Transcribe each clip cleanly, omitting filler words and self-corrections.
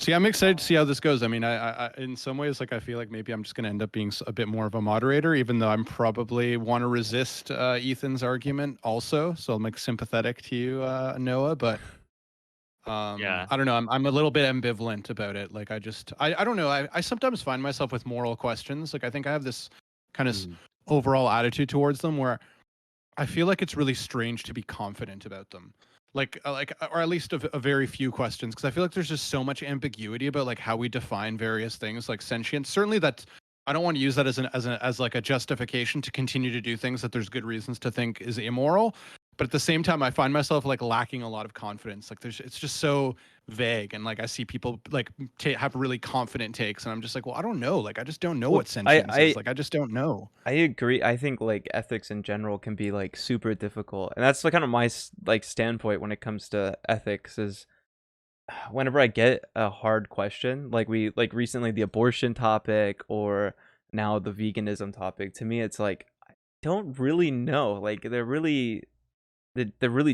See, I'm excited to see how this goes. I mean, in some ways, like I feel like maybe I'm just going to end up being a bit more of a moderator, even though I'm probably want to resist Ethan's argument also. So I'm like sympathetic to you, Noah. But Yeah. I don't know. I'm a little bit ambivalent about it. Like I don't know. I sometimes find myself with moral questions. Like I think I have this kind of Mm. overall attitude towards them where I feel like it's really strange to be confident about them. Or at least a very few questions, because I feel like there's just so much ambiguity about like how we define various things, like sentience. Certainly, that I don't want to use that as like a justification to continue to do things that there's good reasons to think is immoral. But at the same time, I find myself like lacking a lot of confidence. Like it's just so vague, and like I see people like have really confident takes, and I'm just like, well, I don't know. Like I just don't know Well, what sentience is. Like I just don't know. I agree. I think like ethics in general can be like super difficult, and that's like kind of my like standpoint when it comes to ethics. Is whenever I get a hard question, like recently the abortion topic or now the veganism topic, to me it's like I don't really know. Like they're really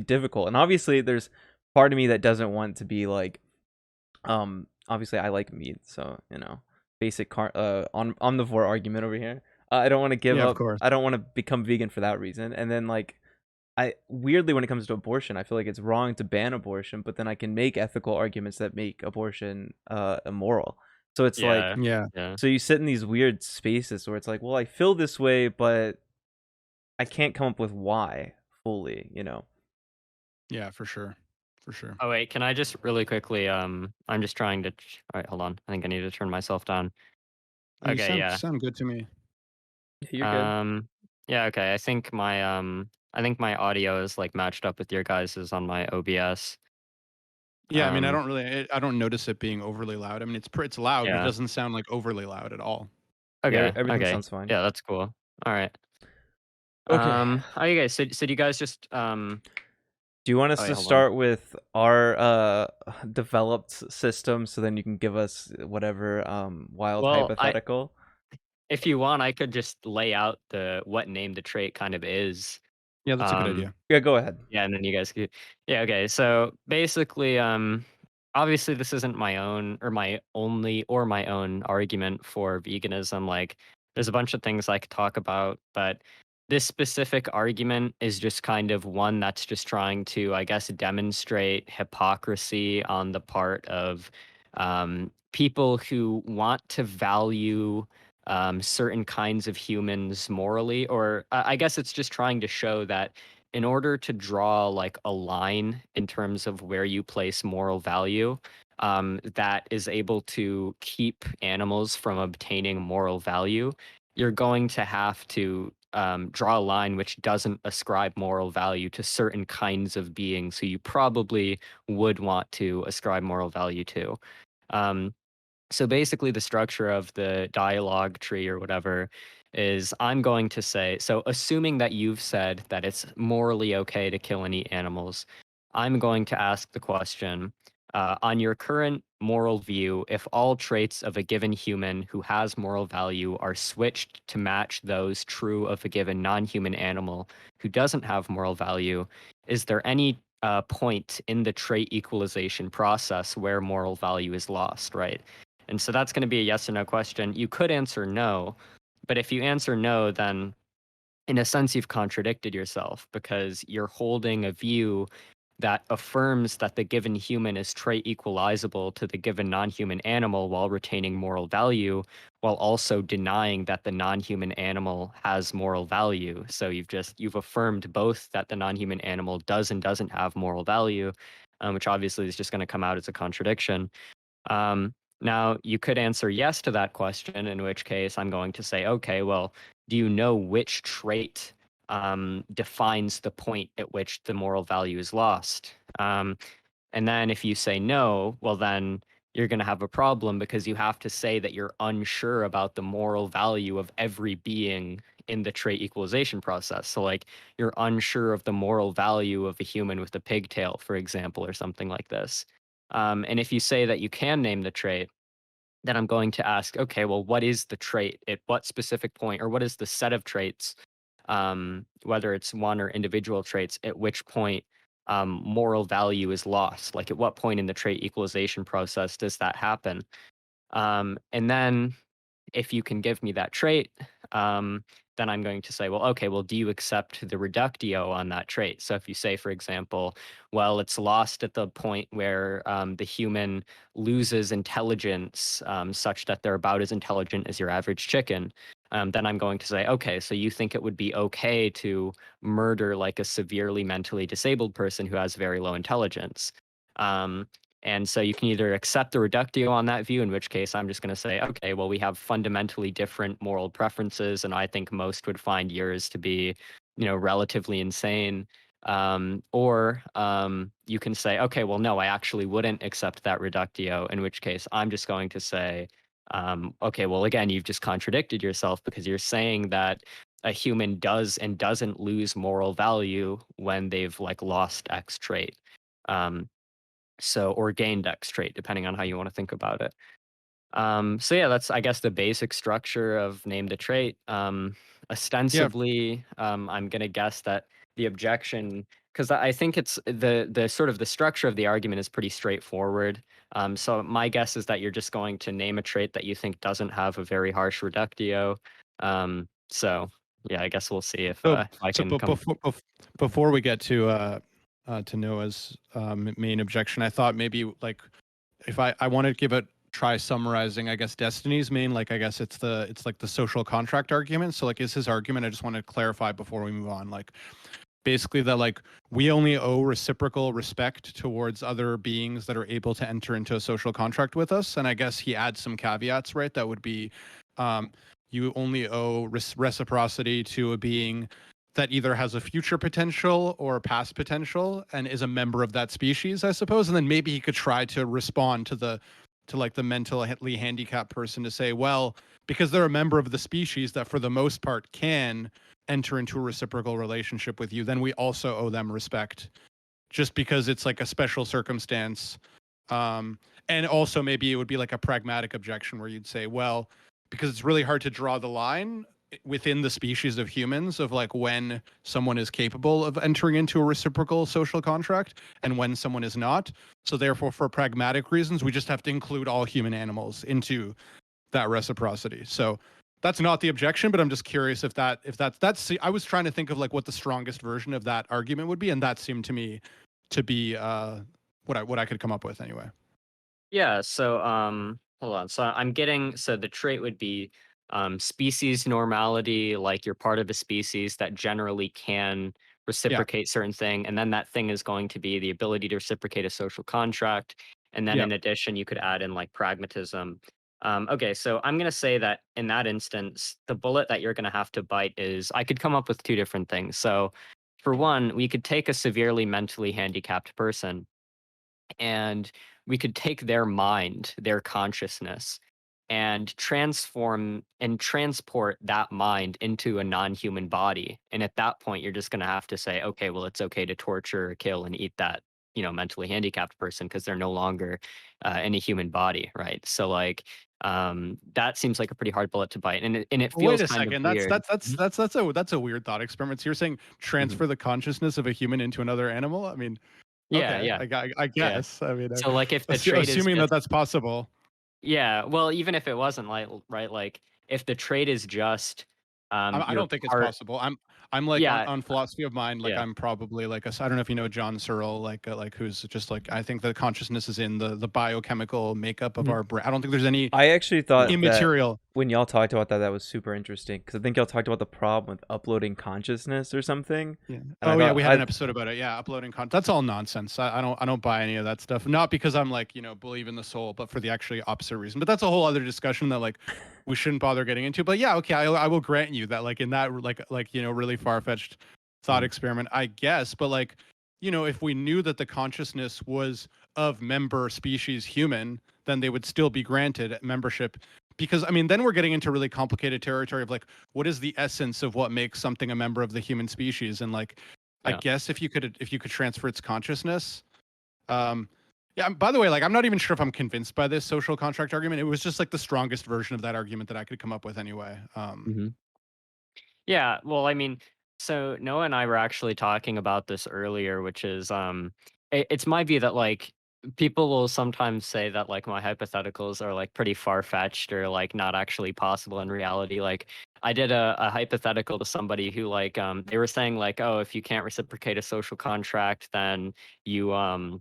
difficult, and obviously there's part of me that doesn't want to be like obviously I like meat, so basic omnivore argument over here. I don't want to give Yeah, of up. course. I don't want to become vegan for that reason. And then like I weirdly when it comes to abortion, I feel like it's wrong to ban abortion, but then I can make ethical arguments that make abortion immoral. So it's like Yeah. Yeah. Yeah. so you sit in these weird spaces where it's like, well, I feel this way, but I can't come up with why fully. Yeah, for sure. For sure. Oh wait, can I just really quickly? I'm just trying to. All right, hold on. I think I need to turn myself down. You Okay, sound yeah. sound good to me. You're good. Um, yeah. Okay, I think my audio is like matched up with your guys's on my OBS. Yeah, I mean, Um, I don't notice it being overly loud. I mean, it's loud, but it yeah. doesn't sound like overly loud at all. Yeah, Okay. everything Okay. sounds fine. Yeah, that's cool. All right. Okay. How you guys? So do you guys just Do you want Oh us wait, to hold on. start with our developed system so then you can give us whatever wild Well, hypothetical? if you want, I could just lay out the what name the trait kind of is. Yeah, that's a good Um, idea. Yeah, go ahead. yeah, and then you guys could. Yeah. Okay. So basically, obviously this isn't my own or my only or my own argument for veganism. Like, there's a bunch of things I could talk about, but this specific argument is just kind of one that's just trying to, I guess, demonstrate hypocrisy on the part of people who want to value certain kinds of humans morally, or I guess it's just trying to show that in order to draw like a line in terms of where you place moral value, that is able to keep animals from obtaining moral value, you're going to have to draw a line which doesn't ascribe moral value to certain kinds of beings who you probably would want to ascribe moral value to. Um, so basically, the structure of the dialogue tree or whatever is I'm going to say, so assuming that you've said that it's morally okay to kill and eat animals, I'm going to ask the question on your current moral view, if all traits of a given human who has moral value are switched to match those true of a given non human animal who doesn't have moral value, is there any point in the trait equalization process where moral value is lost, right? And so that's going to be a yes or no question. You could answer no, but if you answer no, then in a sense you've contradicted yourself because you're holding a view that affirms that the given human is trait equalizable to the given non-human animal while retaining moral value, while also denying that the non-human animal has moral value. So you've affirmed both that the non-human animal does and doesn't have moral value, which obviously is just going to come out as a contradiction. Now, you could answer yes to that question, in which case I'm going to say, okay, well, do you know which trait defines the point at which the moral value is lost? And then if you say no, well, then you're going to have a problem because you have to say that you're unsure about the moral value of every being in the trait equalization process. So, like, you're unsure of the moral value of a human with a pigtail, for example, or something like this. And if you say that you can name the trait, then I'm going to ask, okay, well, what is the trait at what specific point, or what is the set of traits, whether it's one or individual traits, at which point moral value is lost? Like, at what point in the trait equalization process does that happen? And then if you can give me that trait, then I'm going to say, well, okay, well, do you accept the reductio on that trait? So if you say, for example, well, it's lost at the point where the human loses intelligence such that they're about as intelligent as your average chicken, then I'm going to say, okay, so you think it would be okay to murder like a severely mentally disabled person who has very low intelligence? Um, and so you can either accept the reductio on that view, in which case I'm just going to say, okay, well, we have fundamentally different moral preferences, and I think most would find yours to be, relatively insane. Or you can say, okay, well, no, I actually wouldn't accept that reductio, in which case I'm just going to say, okay, well, again, you've just contradicted yourself because you're saying that a human does and doesn't lose moral value when they've like lost X trait. Um, or gained X trait, depending on how you want to think about it. So yeah, that's I guess the basic structure of name the trait. Yeah. Ostensibly, I'm gonna guess that the objection, because I think it's the sort of the structure of the argument is pretty straightforward. So my guess is that you're just going to name a trait that you think doesn't have a very harsh reductio. So yeah, I guess we'll see if So, I so can come. before we get to Noah's main objection, I thought maybe like if I want to give it try summarizing, I guess Destiny's main, like I guess it's like the social contract argument. So like is his argument, I just want to clarify before we move on, like basically that like we only owe reciprocal respect towards other beings that are able to enter into a social contract with us. And I guess he adds some caveats, right? That would be um, you only owe reciprocity to a being that either has a future potential or past potential and is a member of that species, I suppose. And then maybe he could try to respond to like the mentally handicapped person to say, well, because they're a member of the species that for the most part can enter into a reciprocal relationship with you, then we also owe them respect just because it's like a special circumstance. And also maybe it would be like a pragmatic objection where you'd say, well, because it's really hard to draw the line within the species of humans of like when someone is capable of entering into a reciprocal social contract and when someone is not. So therefore, for pragmatic reasons, we just have to include all human animals into that reciprocity. So that's not the objection, but I'm just curious if that's I was trying to think of like what the strongest version of that argument would be, and that seemed to me to be what I could come up with anyway. Yeah, so hold on. So I'm getting so the trait would be species normality, like you're part of a species that generally can Yeah. reciprocate certain thing, and then that thing is going to be the ability to reciprocate a social contract. And then Yeah. in addition, you could add in like pragmatism. Okay, so I'm gonna say that in that instance, the bullet that you're gonna have to bite is I could come up with two different things. So for one, we could take a severely mentally handicapped person and we could take their mind, their consciousness, and transform and transport that mind into a non-human body. And at that point, you're just going to have to say, okay, well, it's okay to torture, kill, and eat that, mentally handicapped person because they're no longer in a human body, right? So, like, that seems like a pretty hard bullet to bite, and it Wait feels a kind of second. That's weird. that's that's Mhm, that's that's a weird thought experiment. So you're saying mhm. transfer the consciousness of a human into another animal? I mean, Yeah, okay, yeah, I yeah. guess. I mean, So, like, if the trait is assuming that just that's possible. Yeah, well, even if it wasn't like right, like if the trait is just I your don't think it's part. possible. I'm like Yeah, on philosophy of mind. Like yeah. I'm probably like I don't know if you know John Searle, like who's just like I think the consciousness is in the biochemical makeup of Mhm. our brain. I don't think there's any I actually Yeah. thought that immaterial. when y'all talked about that, that was super interesting because I think y'all talked about the problem with uploading consciousness or something, Yeah. and I Oh yeah, thought we had an episode about it. Yeah, uploading content. That's all nonsense. I don't buy any of that stuff. Not because I'm like, believe in the soul, but for the actually opposite reason. But that's a whole other discussion that like we shouldn't bother getting into. But yeah, okay, I will grant you that like in that really far-fetched thought Mhm. experiment, I guess, but like, if we knew that the consciousness was of member species human, then they would still be granted membership because I mean then we're getting into really complicated territory of like what is the essence of what makes something a member of the human species and like I Yeah. guess if you could transfer its consciousness. Um, yeah. By the way, like I'm not even sure if I'm convinced by this social contract argument. It was just like the strongest version of that argument that I could come up with anyway. Mhm. Yeah, well, I mean, So Noah and I were actually talking about this earlier, which is it's my view that like people will sometimes say that like my hypotheticals are like pretty far fetched or like not actually possible in reality. Like I did a hypothetical to somebody who like they were saying like, oh, if you can't reciprocate a social contract, you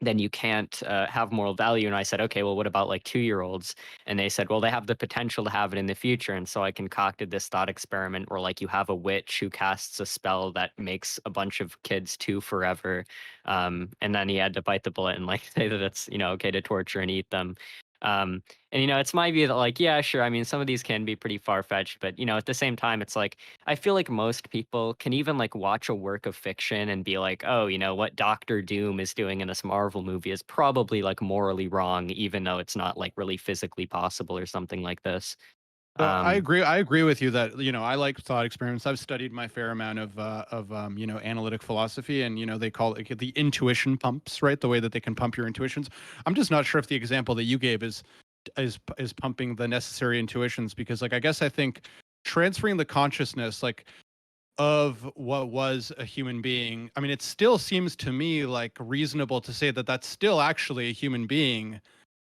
then you can't have moral value. And I said, okay, well, what about like 2-year-olds? And they said, well, they have the potential to have it in the future. And so I concocted this thought experiment where like you have a witch who casts a spell that makes a bunch of kids two forever. And then he had to bite the bullet and like say that it's, okay to torture and eat them. Um, and, it's my view that like, yeah, sure. I mean, some of these can be pretty far fetched, but, at the same time, it's like, I feel like most people can even like watch a work of fiction and be like, oh, what Doctor Doom is doing in this Marvel movie is probably like morally wrong, even though it's not like really physically possible or something like this. So I Um, agree. I agree with you that I like thought experiments. I've studied my fair amount analytic philosophy, and they call it the intuition pumps, right? The way that they can pump your intuitions. I'm just not sure if the example that you gave is pumping the necessary intuitions, because like I think transferring the consciousness like of what was a human being. I mean, it still seems to me like reasonable to say that that's still actually a human being,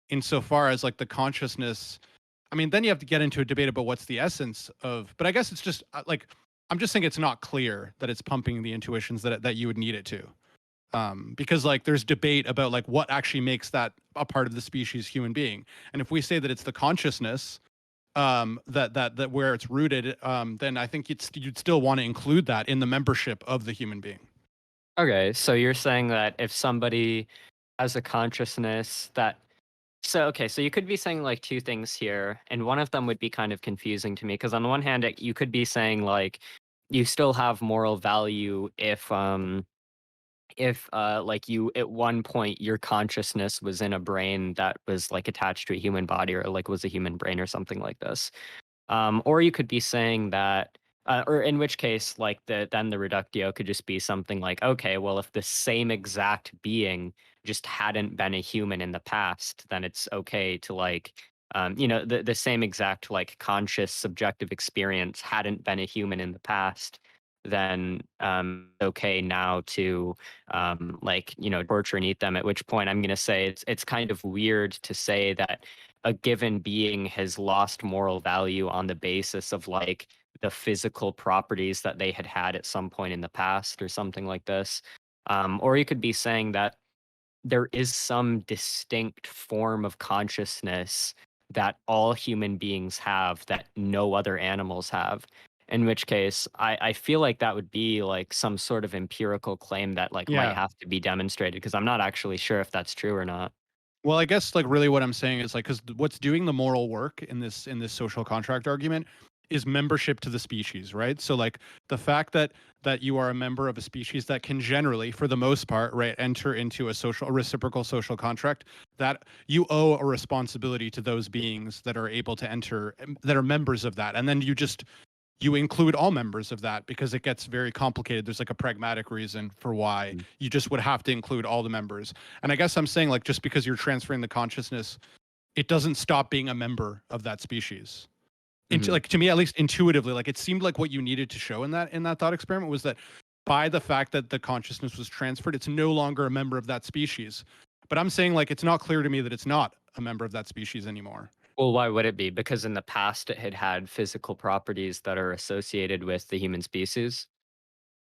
insofar as like the consciousness. I mean, then you have to get into a debate about what's the essence of, but I guess it's just like, I'm just saying it's not clear that it's pumping the intuitions that you would need it to. Because like there's debate about like what actually makes that a part of the species human being. And if we say that it's the consciousness, that where it's rooted, then I think you'd still want to include that in the membership of the human being. okay, so you're saying that if somebody has a consciousness that so you could be saying like two things here, and one of them would be kind of confusing to me because on the one hand, you could be saying like you still have moral value if like you at one point your consciousness was in a brain that was like attached to a human body or like was a human brain or something like this. Or you could be saying that, or in which case, like then the reductio could just be something like, okay, well, if the same exact being just hadn't been a human in the past, then it's okay to like, the same exact like conscious subjective experience hadn't been a human in the past, then okay now to like torture and eat them. At which point I'm going to say it's kind of weird to say that a given being has lost moral value on the basis of like the physical properties that they had had at some point in the past or something like this. Or you could be saying that there is some distinct form of consciousness that all human beings have that no other animals have. In which case, I feel like that would be like some sort of empirical claim that like might Yeah. have to be demonstrated because I'm not actually sure if that's true or not. Well, I guess like really what I'm saying is like, because what's doing the moral work in this social contract argument is membership to the species, right? So like the fact that you are a member of a species that can generally, for the most part, right, enter into a reciprocal social contract, that you owe a responsibility to those beings that are able to enter, that are members of that, and then you include all members of that, because it gets very complicated. There's like a pragmatic reason for why you just would have to include all the members. And I guess I'm saying like, just because you're transferring the consciousness, it doesn't stop being a member of that species. Mhm. Like, to me, at least intuitively, like it seemed like what you needed to show in that thought experiment was that by the fact that the consciousness was transferred, it's no longer a member of that species. But I'm saying like, it's not clear to me that it's not a member of that species anymore. Well, why would it be? Because in the past, it had had physical properties that are associated with the human species.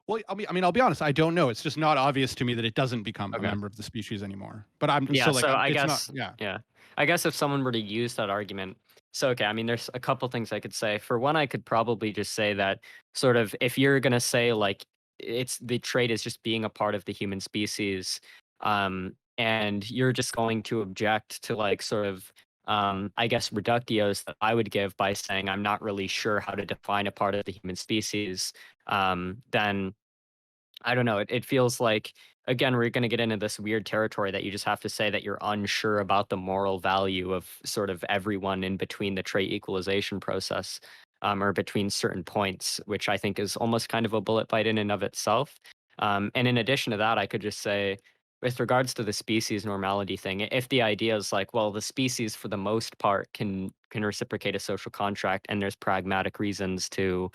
Well, I'll be honest. I don't know. It's just not obvious to me that it doesn't become a Okay. member of the species anymore. But I'm Yeah. so like, So I it's not. guess, Yeah. yeah. I guess if someone were to use that argument, so okay, I mean, there's a couple things I could say. For one, I could probably just say that sort of if you're gonna say like it's the trait is just being a part of the human species, and you're just going to object to like sort of I guess reductios that I would give by saying I'm not really sure how to define a part of the human species, then I don't know. It feels like again we're going to get into this weird territory that you just have to say that you're unsure about the moral value of sort of everyone in between the trait equalization process, or between certain points, which I think is almost kind of a bullet bite in and of itself. And in addition to that, I could just say with regards to the species normality thing, if the idea is like, well, the species for the most part can reciprocate a social contract, and there's pragmatic reasons to,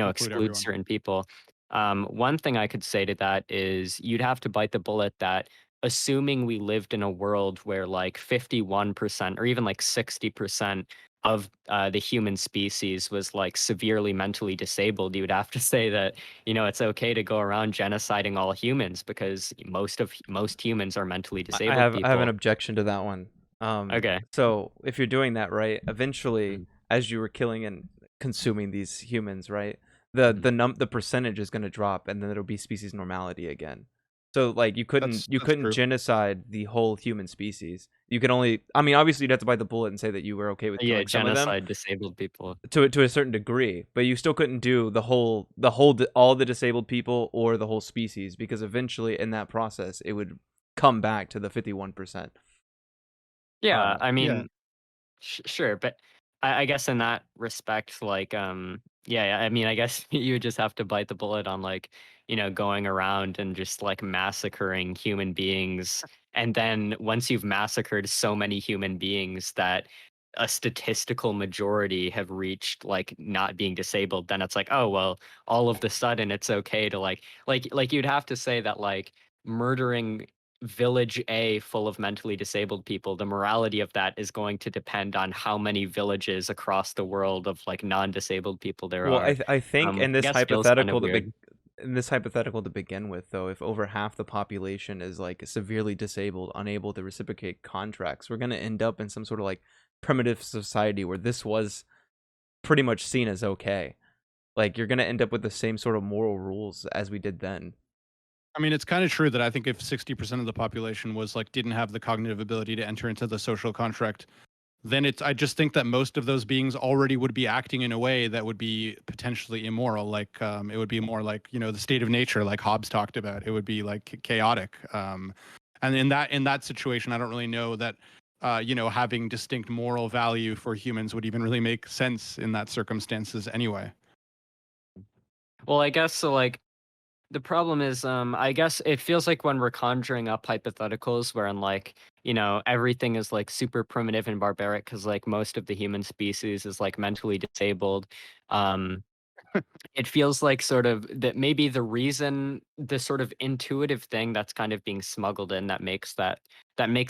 Include exclude everyone. certain people. One thing I could say to that is you'd have to bite the bullet that assuming we lived in a world where like 51% or even like 60% of the human species was like severely mentally disabled, you would have to say that it's okay to go around genociding all humans because most humans are mentally I disabled have an people. objection to that one. Okay. So if you're doing that, right, eventually, Mhm, as you were killing and consuming these humans, right, mhm. the percentage is going to drop, and then it'll be species normality again. So like you That's couldn't true. genocide the whole human species. You could only, I mean, obviously you'd have to bite the bullet and say that you were okay with Yeah, killing some of them genocide disabled people. to a certain degree, but you still couldn't do all the disabled people or the whole species, because eventually in that process it would come back to the 51%. Yeah, Uh, I Yeah. mean, sure, but I guess in that respect, like, yeah, I mean, I guess you would just have to bite the bullet on like, going around and just like massacring human beings. And then once you've massacred so many human beings that a statistical majority have reached like not being disabled, then it's like, oh well, all of the sudden it's okay to like you'd have to say that like murdering village A full of mentally disabled people, the morality of that is going to depend on how many villages across the world of like non-disabled people there well, are. I think Which I guess feels kind of weird. in this hypothetical to begin with, though, if over half the population is like severely disabled, unable to reciprocate contracts, we're gonna end up in some sort of like primitive society where this was pretty much seen as okay. Like you're gonna end up with the same sort of moral rules as we did then. I mean, it's kind of true that I think if 60% of the population was like didn't have the cognitive ability to enter into the social contract, then I just think that most of those beings already would be acting in a way that would be potentially immoral. Like it would be more like, the state of nature, like Hobbes talked about. It would be like chaotic. And in that situation, I don't really know that having distinct moral value for humans would even really make sense in that circumstances anyway. Well, I guess so like the problem is, I guess it feels like when we're conjuring up hypotheticals wherein like, everything is like super primitive and barbaric because like most of the human species is like mentally disabled. Um, It feels like sort of that maybe the sort of intuitive thing that's kind of being smuggled in that makes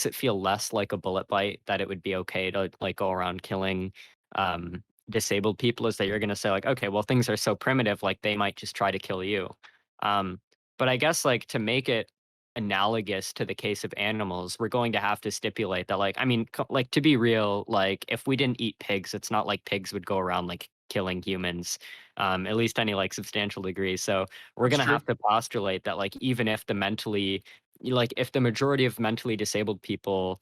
it feel less like a bullet bite, that it would be okay to like go around killing disabled people, is that you're gonna say like, okay, well things are so primitive, like they might just try to kill you. Um, but I guess like to make it analogous to the case of animals, we're going to have to stipulate that like, I mean, like to be real, like if we didn't eat pigs, it's not like pigs would go around like killing humans, at least any like substantial degree. So we're That's gonna true. have to postulate that like even if the mentally like if the majority of mentally disabled people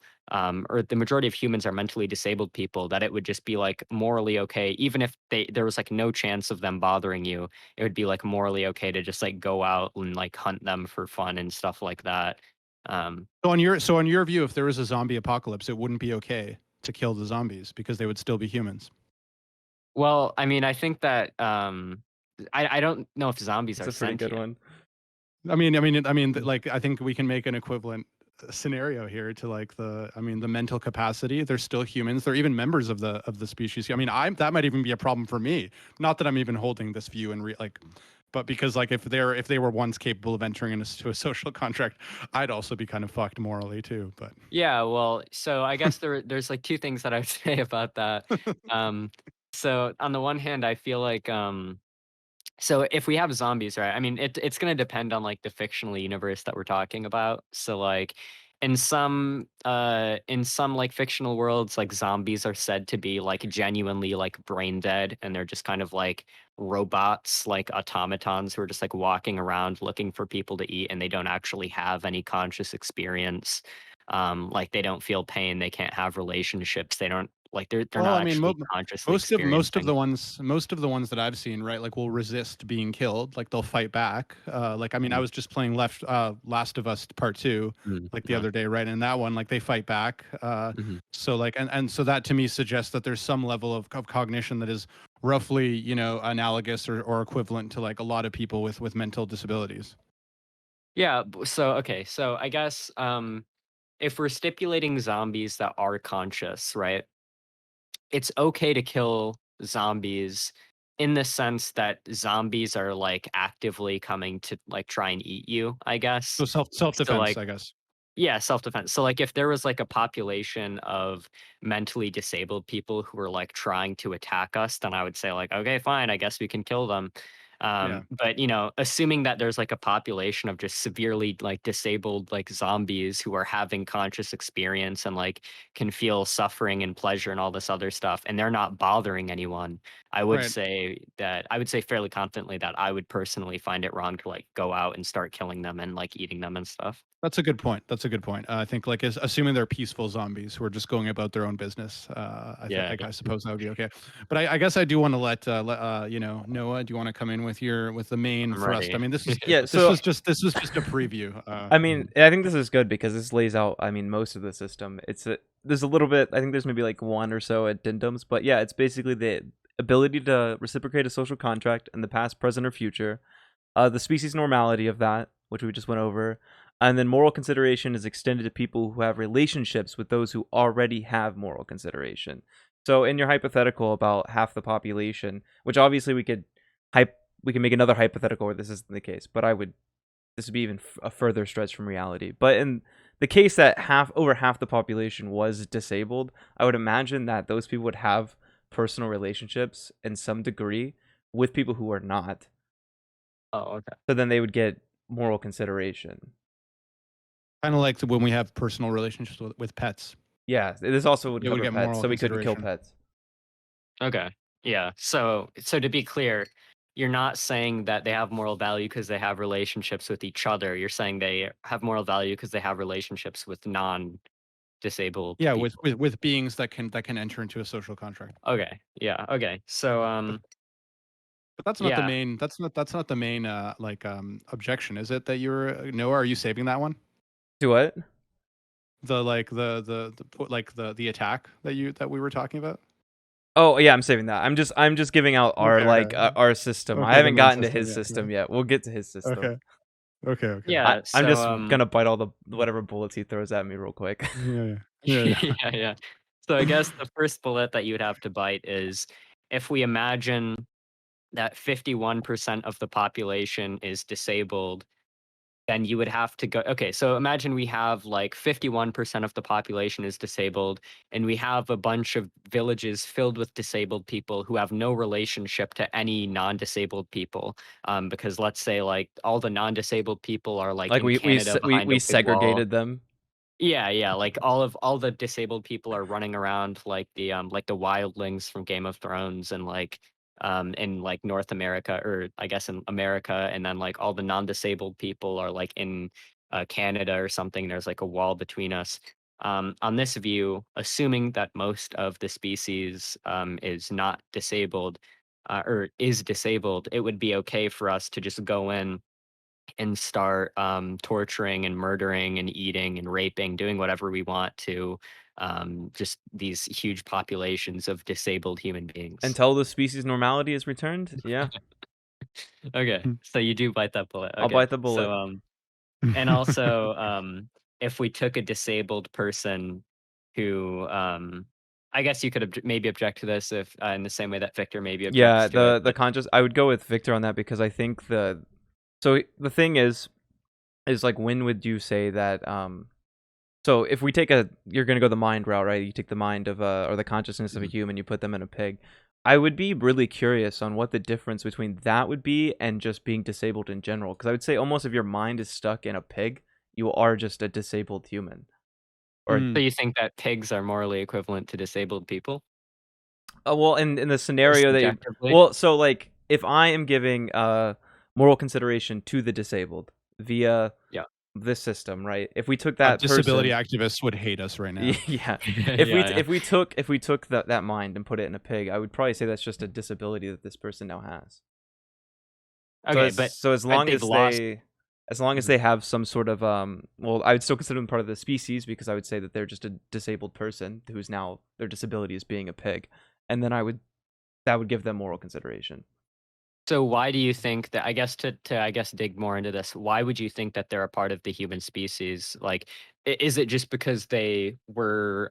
or the majority of humans are mentally disabled people, that it would just be like morally okay, even if there was like no chance of them bothering you, it would be like morally okay to just like go out and like hunt them for fun and stuff like that. um So on your view, if there was a zombie apocalypse, it wouldn't be okay to kill the zombies because they would still be humans. well, I mean, I think that I don't know if zombies It's are a pretty good sentient. one. Mm. Like I think we can make an equivalent scenario here to like the mental capacity. They're still humans. They're even members of the species. I mean, that might even be a problem for me. Not that I'm even holding this view but because like if they were once capable of entering into a social contract, I'd also be kind of fucked morally too. But Yeah, well, so I guess there's like two things that I would say about that. Um, so on the one hand, I feel like so if we have zombies, right? I mean, it's gonna depend on like the fictional universe that we're talking about. So like in some like fictional worlds, like zombies are said to be like genuinely like brain dead, and they're just kind of like robots, like automatons who are just like walking around looking for people to eat, and they don't actually have any conscious experience. Like they don't feel pain, they can't have relationships, they don't like they're well, not I mean, actually consciously most of experiencing. the ones that I've seen, right, like will resist being killed, like they'll fight back. Like I mean, I was just playing Last of Us Part Two, Mhm, like the uh-huh, other day, right? And that one, like they fight back. mhm. So like, and so that to me suggests that there's some level of cognition that is roughly, analogous or equivalent to like a lot of people with mental disabilities. Yeah. So I guess if we're stipulating zombies that are conscious, right? It's okay to kill zombies in the sense that zombies are like actively coming to like try and eat you, I guess. So self So defense, like I guess. yeah, self-defense. So, like, if there was, like, a population of mentally disabled people who were, like, trying to attack us, then I would say, like, "Okay, fine, I guess we can kill them." Yeah. But, assuming that there's, like, a population of just severely, like, disabled, like, zombies who are having conscious experience and, like, can feel suffering and pleasure and all this other stuff, and they're not bothering anyone, Right. I would say fairly confidently that I would personally find it wrong to, like, go out and start killing them and, like, eating them and stuff. That's a good point. That's a good point. I think like assuming they're peaceful zombies who are just going about their own business. Yeah. I suppose that would be okay. But I guess I do want to Noah. Do you want to come in with the main I'm thrust? I ready. mean, Yeah, so this was just a preview. I mean, I think this is good because this lays out, I mean, most of the system. There's a little bit, I think there's maybe like one or so addendums, but yeah, it's basically the ability to reciprocate a social contract in the past, present, or future, the species normality of that, which we just went over, and then moral consideration is extended to people who have relationships with those who already have moral consideration. So in your hypothetical about half the population, which obviously we can make another hypothetical where this isn't the case, but this would be even a further stretch from reality. But in the case that over half the population was disabled, I would imagine that those people would have personal relationships in some degree with people who are not. Oh, okay. So then they would get moral consideration. Kind of like when we have personal relationships with pets. Yeah, this also would They would cover get pets, moral so we couldn't kill consideration. pets. Okay. Yeah. So to be clear, you're not saying that they have moral value because they have relationships with each other. You're saying they have moral value because they have relationships with non-disabled Yeah, people. with beings that can enter into a social contract. Okay. Yeah. Okay. So But that's not the yeah. main. That's not the main objection, is it? That you're Noah? Are you saving that one? Do what? The like the attack that we were talking about. Oh yeah, I'm saving that. I'm just giving out our Okay, okay, our system. I okay. The haven't main gotten to system, his yeah, system yeah. yet. We'll get to his system. Okay, okay, okay. Yeah. I'm So just gonna bite all the whatever bullets he throws at me real quick. Yeah, yeah, yeah, yeah. yeah, yeah. So I guess the first bullet that you would have to bite is if we imagine that 51% of the population is disabled, then you would have to go. Okay, so imagine we have like 51% of the population is disabled, and we have a bunch of villages filled with disabled people who have no relationship to any non-disabled people. Because let's say like all the non-disabled people are like Like in Canada behind we a big wall. segregated them. Yeah, yeah, like all the disabled people are running around like the wildlings from Game of Thrones and in like North America or I guess in America, and then like all the non-disabled people are like in Canada or something. There's like a wall between us. On this view, assuming that most of the species is not disabled or is disabled, it would be okay for us to just go in and start torturing and murdering and eating and raping, doing whatever we want to just these huge populations of disabled human beings. Until the species normality is returned. Yeah, Okay, so you do bite that bullet. I'll Okay, bite the so bullet. and also if we took a disabled person who I guess you could maybe object to this if in the same way that Victor maybe Yeah, objects to it, the but conscious. I would go with Victor on that because I think the thing is like when would you say that so if we take you're gonna go the mind route, right? You take the mind of or the consciousness of a Mhm. human, you put them in a pig. I would be really curious on what the difference between that would be and just being disabled in general. Because I would say almost if your mind is stuck in a pig, you are just a disabled human. Or So you think that pigs are morally equivalent to disabled people? well, in the Just scenario subjectively? well, so like if I am giving moral consideration to the disabled via Yeah. this system, right? If we took that Disability person, activists would hate us right now. yeah. Yeah, yeah. If we took that mind and put it in a pig, I would probably say that's just a disability that this person now has. Okay, but So as long they've as lost. they Mhm. have some sort of well, I would still consider them part of the species because I would say that they're just a disabled person who's now their disability is being a pig, and then that would give them moral consideration. So why do you think that, I guess, to I guess dig more into this, why would you think that they're a part of the human species? Like, is it just because they were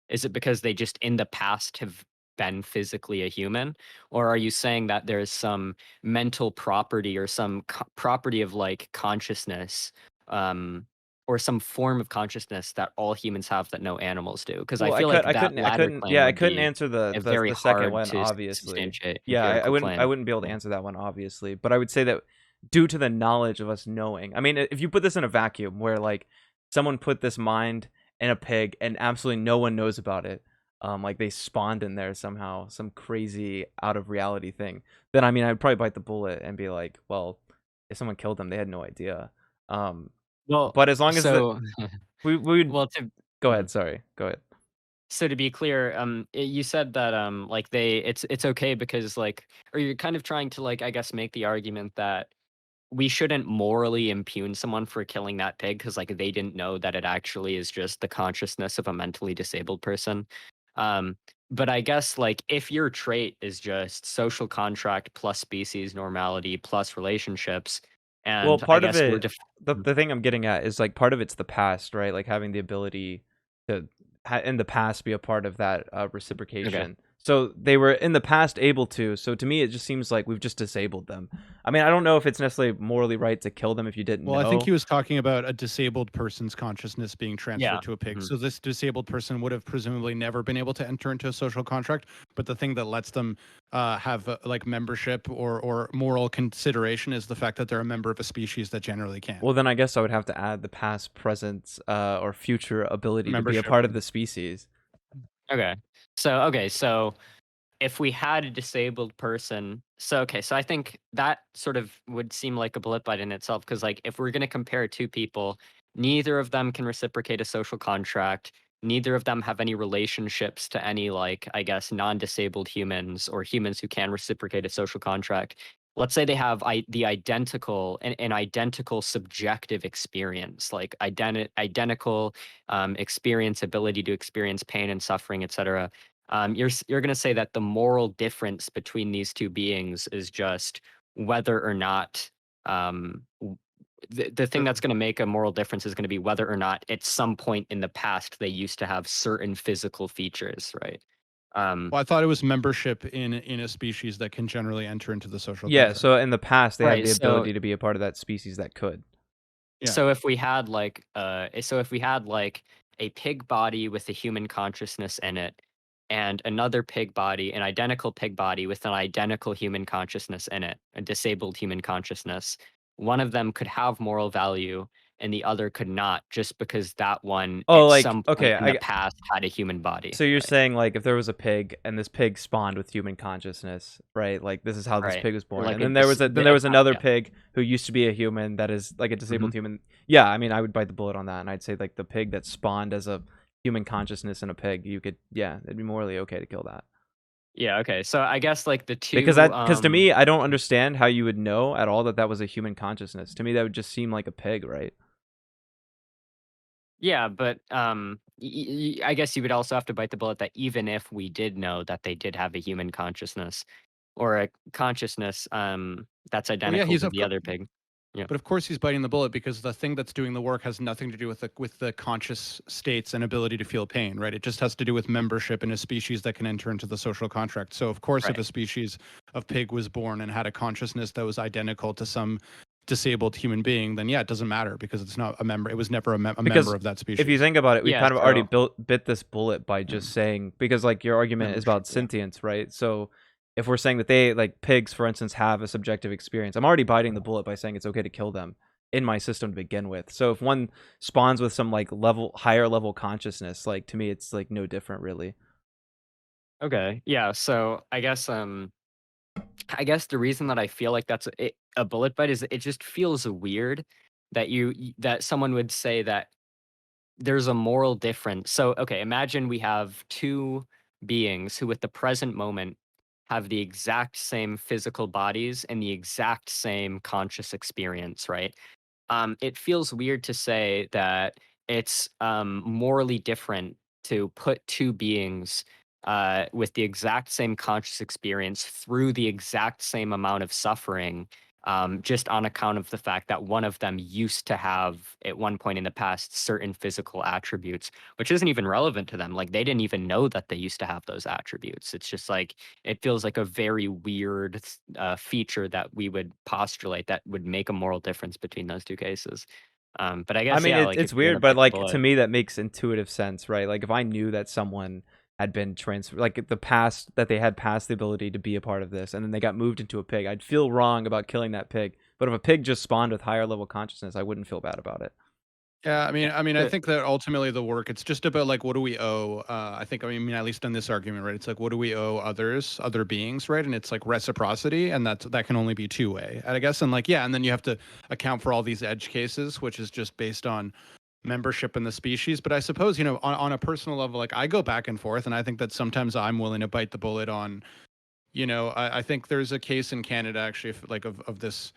is it because they just in the past have been physically a human, or are you saying that there's some mental property or some property of like consciousness, um or some form of consciousness that all humans have that no animals do? Because I Well, feel like that I latter couldn't, claim yeah, I would couldn't be answer the a very the second hard one, to obviously. substantiate Yeah, empirical I claim. wouldn't be able to Yeah. answer that one, obviously. But I would say that due to the knowledge of us knowing, I mean, if you put this in a vacuum where like someone put this mind in a pig and absolutely no one knows about it, like they spawned in there somehow, some crazy out of reality thing, then I mean, I'd probably bite the bullet and be like, well, if someone killed them, they had no idea. Um, Well, but as long as the so we would well, to go mhm. ahead, sorry, go ahead. So to be clear, you said that like it's okay because like, or you're kind of trying to like, I guess, make the argument that we shouldn't morally impugn someone for killing that pig because like they didn't know that it actually is just the consciousness of a mentally disabled person. Um, but I guess like if your trait is just social contract plus species normality plus relationships, Well, and I part of guess we're it, the thing I'm getting at is like part of it's the past, right? Like having the ability to in the past be a part of that okay. reciprocation. So they were in the past able to. So to me, it just seems like we've just disabled them. I mean, I don't know if it's necessarily morally right to kill them if you didn't Well, I think he know. was talking about a disabled person's consciousness being Yeah. transferred to a pig. Mhm. So this disabled person would have presumably never been able to enter into a social contract. But the thing that lets them have like membership or moral consideration is the fact that they're a member of a species that generally can't. Well, then I guess I would have to add the past, present, or future ability to be a Membership. part of the species. Okay. So if we had a disabled person, so okay, so I think that sort of would seem like a bullet bite in itself because like if we're going to compare two people, neither of them can reciprocate a social contract, neither of them have any relationships to any like I guess non-disabled humans or humans who can reciprocate a social contract. Let's say they have the identical an identical subjective experience, like identical experience, ability to experience pain and suffering, etc. You're going to say that the moral difference between these two beings is just whether or not the thing that's going to make a moral difference is going to be whether or not at some point in the past they used to have certain physical features, right? Um, Well, I thought it was membership in a species that can generally enter into the social Yeah, contract. so in the past, they had right. the So ability to be a part of that species that could. Yeah. if we had like a pig body with a human consciousness in it and another pig body, an identical pig body with an identical human consciousness in it, a disabled human consciousness, one of them could have moral value and the other could not just because that one Oh, at like some point okay, in the past had a human body, so you're right? saying like if there was a pig and this pig spawned with human consciousness, right? Like this is how this Right. pig was Or born. like And a then there was another yeah. pig who used to be a human that is like a Mhm. disabled human. Yeah, I mean I would bite the bullet on that and I'd say like the pig that spawned as a human consciousness in a pig, you could yeah, it'd be morally okay to kill that. Yeah, okay. So I guess like the Because two that because to me I don't understand how you would know at all that that was a human consciousness. To me that would just seem like a pig, right? yeah, but I guess you would also have to bite the bullet that even if we did know that they did have a human consciousness or a consciousness that's Well, yeah, identical he's to of the other pig. Yeah. but of course he's biting the bullet because the thing that's doing the work has nothing to do with the conscious states and ability to feel pain, right? It just has to do with membership in a species that can enter into the social contract. So of course if Right. a species of pig was born and had a consciousness that was identical to some disabled human being, then yeah, it doesn't matter because it's not a member. It was never a member Because of that if you species. think about it, we Yeah, kind of already so bit this bullet by just saying because like your argument is Membership, about yeah. sentience, right? So if we're saying that they like pigs, for instance, have a subjective experience, I'm already biting the bullet by saying it's okay to kill them in my system to begin with. So if one spawns with some like higher level consciousness, like to me it's like no different really. okay. Yeah, so I guess the reason that I feel like that's a bullet bite is it just feels weird that that someone would say that there's a moral difference. So, okay, imagine we have two beings who, at the present moment, have the exact same physical bodies and the exact same conscious experience, right? It feels weird to say that it's morally different to put two beings with the exact same conscious experience through the exact same amount of suffering, just on account of the fact that one of them used to have, at one point in the past, certain physical attributes, which isn't even relevant to them. Like, they didn't even know that they used to have those attributes. It's just like, it feels like a very weird feature that we would postulate that would make a moral difference between those two cases. But I I guess, mean, yeah, like it's if you're weird, gonna but bite the like to bullet. me that makes intuitive sense, right? Like if I knew that someone had been transferred, like the past that they had passed the ability to be a part of this, and then they got moved into a pig, I'd feel wrong about killing that pig. But if a pig just spawned with higher level consciousness, I wouldn't feel bad about it. Yeah, I The- think that ultimately the work, it's just about like what do we owe? At least in this argument, right? It's like what do we owe others, other beings, right? And it's like reciprocity, and that can only be two-way, I guess. And like, yeah, and then you have to account for all these edge cases, which is just based on membership in the species. But I suppose, on a personal level, like I go back and forth, and I think that sometimes I'm willing to bite the bullet on, I think there's a case in Canada actually, like of this,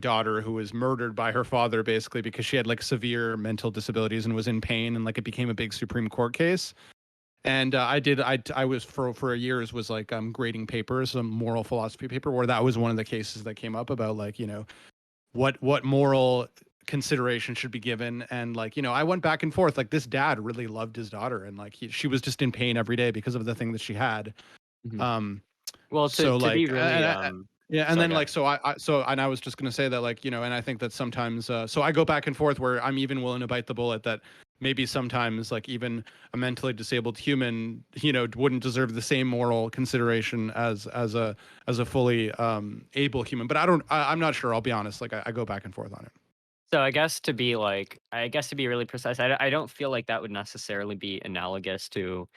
daughter who was murdered by her father basically because she had like severe mental disabilities and was in pain, and like it became a big Supreme Court case. And I was for years was like grading papers, a moral philosophy paper, where that was one of the cases that came up about like what moral consideration should be given. And like I went back and forth, like this dad really loved his daughter, and like she was just in pain every day because of the thing that she had. Mhm. um Well, so to be like, really, yeah, and sorry, then go like, ahead. and I was just gonna say that like, and I think that sometimes, so I go back and forth where I'm even willing to bite the bullet that maybe sometimes like even a mentally disabled human, wouldn't deserve the same moral consideration as a fully able human. But I'm not sure. I'll be honest. Like I go back and forth on it. So I guess to be really precise, I don't feel like that would necessarily be analogous to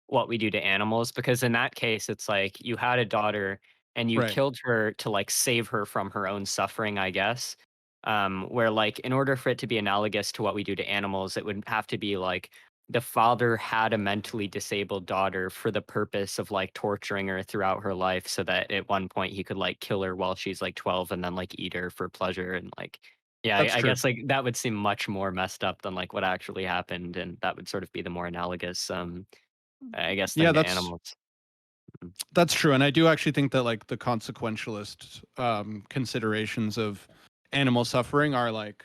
what we do to animals, because in that case, it's like you had a daughter and you Right. killed her to like save her from her own suffering, I guess. Where like in order for it to be analogous to what we do to animals, it would have to be like the father had a mentally disabled daughter for the purpose of like torturing her throughout her life so that at one point he could like kill her while she's like 12 and then like eat her for pleasure. And like, yeah, That's I true. guess like that would seem much more messed up than like what actually happened, and that would sort of be the more analogous I guess, Yeah, thing to that's animals. Mhm. that's true. And I do actually think that like the consequentialist considerations of animal suffering are like,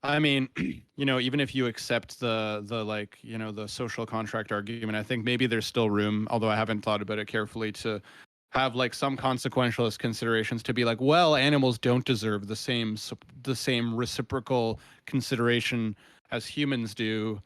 I mean, even if you accept the like, the social contract argument, I think maybe there's still room, although I haven't thought about it carefully, to have like some consequentialist considerations to be like, well, animals don't deserve the same reciprocal consideration as humans do.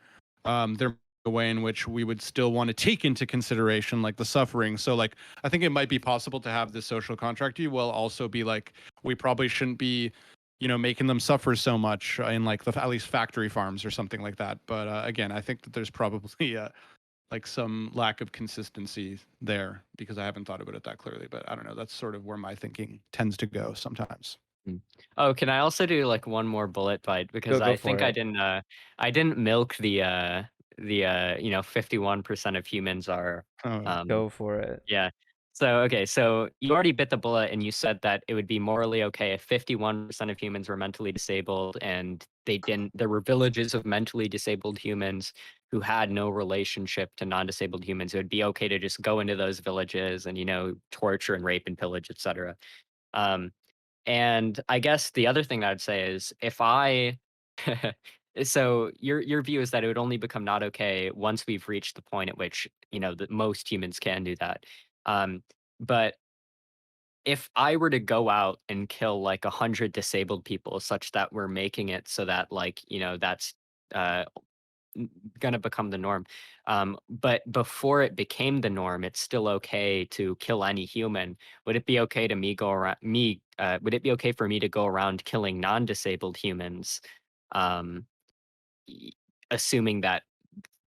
There a way in which we would still want to take into consideration like the suffering. So like I think it might be possible to have this social contract you will also be like, we probably shouldn't be making them suffer so much in like at least factory farms or something like that. But again, I think that there's probably like some lack of consistency there because I haven't thought about it that clearly. But I don't know. That's sort of where my thinking tends to go sometimes. Mm. Oh, can I also do like one more bullet bite, because Go I for think it. I didn't milk the 51% of humans are um Go for it. yeah. So, okay, so you already bit the bullet and you said that it would be morally okay if 51% of humans were mentally disabled and there were villages of mentally disabled humans who had no relationship to non-disabled humans. It would be okay to just go into those villages and, torture and rape and pillage, etc. Um, and I guess the other thing I'd say is if I so your view is that it would only become not okay once we've reached the point at which, that most humans can do that. Um, but if I were to go out and kill like 100 disabled people such that we're making it so that like, that's uh gonna become the norm. But before it became the norm, it's still okay to kill any human. Would it be okay to me go around me? Would it be okay for me to go around killing non-disabled humans, um, y- assuming that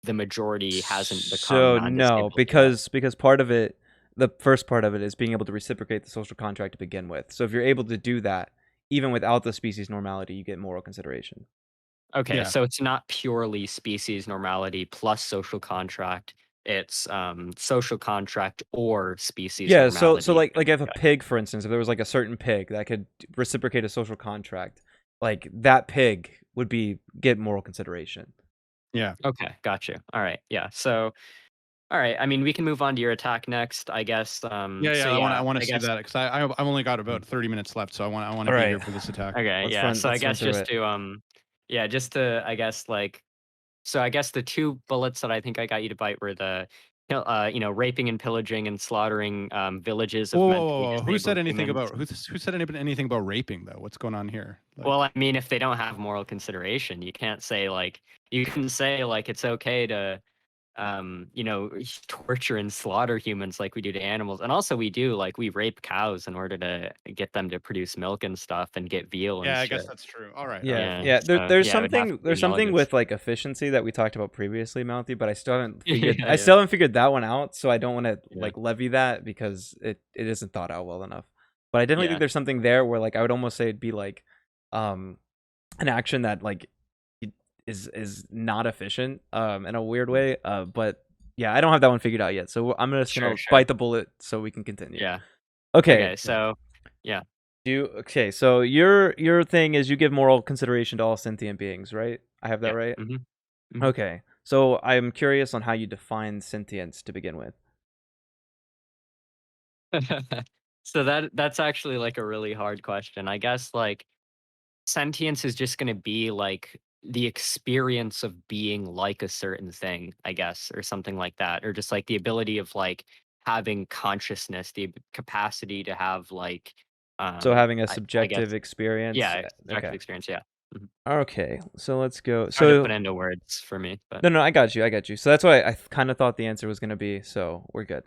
the majority hasn't become So no, non-disabled yet? because part of it, the first part of it is being able to reciprocate the social contract to begin with. So if you're able to do that, even without the species normality, you get moral consideration. Okay, Yeah. so it's not purely species normality plus social contract. It's social contract or species Yeah, so normality. like Okay, if a gotcha. pig, for instance, if there was like a certain pig that could reciprocate a social contract, like that pig would be get moral consideration. Yeah. Okay, got you. All right, yeah. So All right. I mean, we can move on to your attack next, I guess. Yeah, So I want I to see guess. that because I've only got about 30 minutes left, so I want to All be right. here for this attack. Okay, Let's yeah. run. So I Let's run guess through just it. to just to I guess like so I guess the two bullets that I think I got you to bite were the raping and pillaging and slaughtering villages of mentally Whoa. Who said disabled anything humans. about who said anything about raping though? What's going on here? Like, Well, I mean, if they don't have moral consideration, you can't say like you can say like it's okay to torture and slaughter humans like we do to animals. And also we do like we rape cows in order to get them to produce milk and stuff and get veal and yeah, I shit. guess that's true. All right. Yeah, Yeah. yeah. So, There's yeah, it would have to something be there's something analogous. with like efficiency that we talked about previously, Mouthy, but I still haven't figured Yeah, I still haven't figured that one out, so I don't want to Yeah. like levy that because it isn't thought out well enough. But I definitely Yeah. think there's something there where like I would almost say it'd be like an action that like is not efficient in a weird way. But yeah, I don't have that one figured out yet. So I'm just gonna Sure. bite the bullet so we can continue. Yeah. Okay. Okay. So yeah. So your thing is you give moral consideration to all sentient beings, right? I have that Yeah. right? Mhm. Okay. So I'm curious on how you define sentience to begin with. So that's actually like a really hard question. I guess like sentience is just going to be like the experience of being like a certain thing, I guess, or something like that, or just like the ability of like having consciousness, the capacity to have like, So having a I guess, subjective experience. yeah, subjective Okay. experience, yeah. Mhm. Okay. So let's go. Hard to put So into words for me, but no, I got you. I got you. So that's what I kind of thought the answer was going to be. So we're good.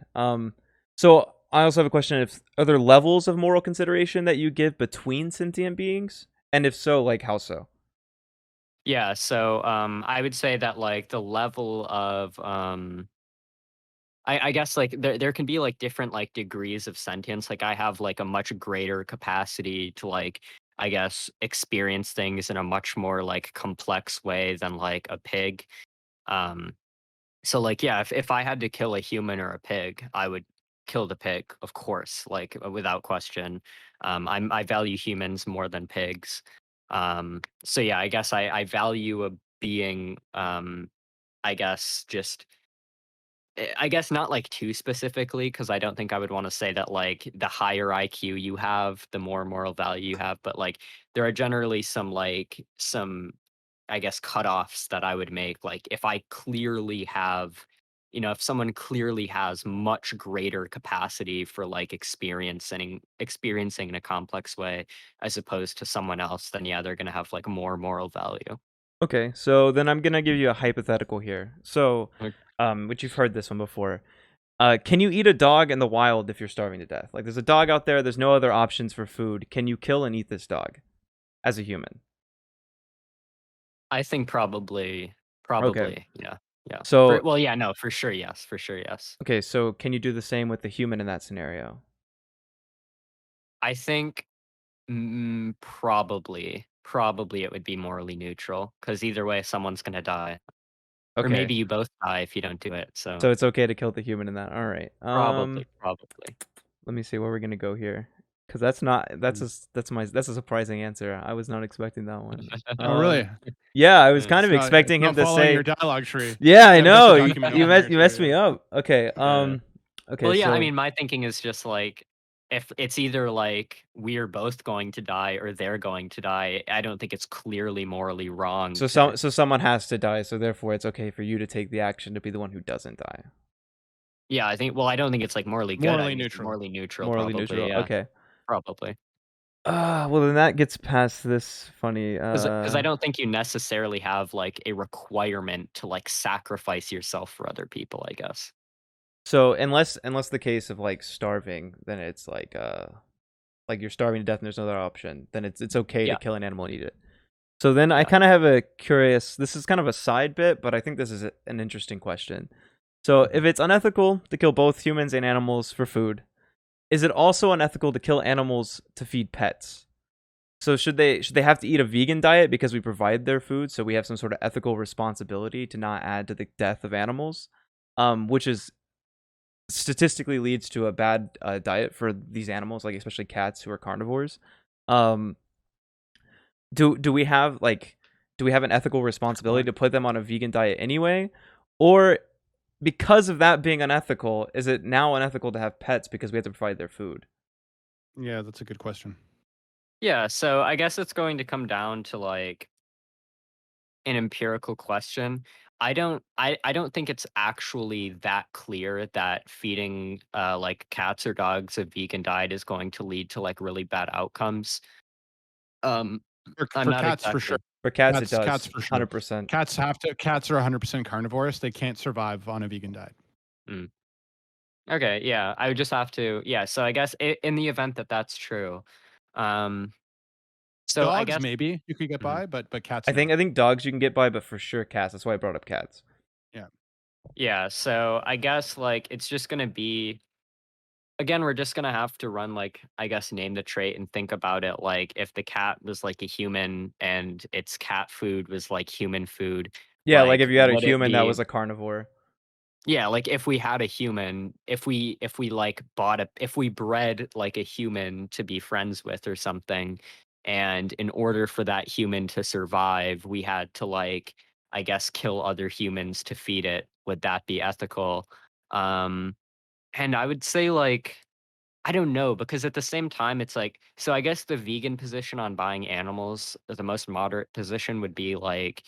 So I also have a question: if are there levels of moral consideration that you give between sentient beings, and if so, like how so? yeah. So I would say that like the level of I guess like there can be like different like degrees of sentience. Like I have like a much greater capacity to like I guess experience things in a much more like complex way than like a pig. Um so like yeah, if I had to kill a human or a pig, I would kill the pig, of course, like without question. I value humans more than pigs. So yeah, I guess I value a being I guess just I guess not like too specifically, because I don't think I would want to say that like the higher IQ you have, the more moral value you have. But like there are generally some I guess cutoffs that I would make. Like if I clearly have, if someone clearly has much greater capacity for like experiencing in a complex way as opposed to someone else, then yeah, they're gonna have like more moral value. Okay, so then I'm gonna give you a hypothetical here. So, Okay. which you've heard this one before. Can you eat a dog in the wild if you're starving to death? Like, there's a dog out there. There's no other options for food. Can you kill and eat this dog as a human? I think probably, Okay. yeah, yeah. So, Well, yeah, no, for sure, yes, for sure, yes. okay, so can you do the same with the human in that scenario? I think probably it would be morally neutral because either way, someone's gonna die, or Okay. maybe you both die if you don't do it. So So it's okay to kill the human in that. All right. probably. Let me see where we're gonna go here. Cause that's not Mm. that's a surprising answer. I was not expecting that one. Oh, really? Yeah, I was Yeah. kind of It's expecting him not to following say. your dialogue tree. Yeah, I Gotta put know. the document You on messed here you messed too, me yeah. up. Okay. Okay. Well, yeah, I So mean, my thinking is just like if it's either like we're both going to die or they're going to die, I don't think it's clearly morally wrong to. so someone has to die. So therefore, it's okay for you to take the action to be the one who doesn't die. Yeah, I think. Well, I don't think it's like morally good. I Morally think it's neutral. morally neutral, Morally probably. neutral. Yeah, Okay. probably. Well then that gets past this funny. Because I don't think you necessarily have like a requirement to like sacrifice yourself for other people, I guess. So unless the case of like starving, then it's like you're starving to death and there's no other option, then it's okay to Yeah. kill an animal and eat it. So then I Yeah. kind of have a curious. This is kind of a side bit, but I think this is an interesting question. So if it's unethical to kill both humans and animals for food, is it also unethical to kill animals to feed pets? So should they have to eat a vegan diet because we provide their food, so we have some sort of ethical responsibility to not add to the death of animals, which is statistically leads to a bad diet for these animals, like especially cats who are carnivores. Um, do we have an ethical responsibility to put them on a vegan diet anyway, or because of that being unethical, is it now unethical to have pets because we have to provide their food? Yeah, that's a good question. Yeah, so I guess it's going to come down to like an empirical question. I don't think it's actually that clear that feeding like cats or dogs a vegan diet is going to lead to like really bad outcomes. Um I'm For not cats, for sure. exactly. For cats, it Cats does, for sure. 100%. Cats are 100% carnivorous. They can't survive on a vegan diet. Mm. Okay, yeah, I would just have to yeah, so I guess in the event that that's true. Um so I Dogs guess maybe you could get mhm. by, but cats I no. think dogs you can get by, but for sure cats. That's why I brought up cats. Yeah. Yeah, so I guess like it's just going to be again, we're just gonna have to run like I guess name the trait and think about it like if the cat was like a human and its cat food was like human food, Yeah, like like if you had a would it human that be was a carnivore. yeah, like if we had a human, if we like bought a if we bred like a human to be friends with or something, and in order for that human to survive, we had to like I guess kill other humans to feed it, would that be ethical? Um and I would say like I don't know because at the same time it's like so I guess the vegan position on buying animals, the most moderate position would be like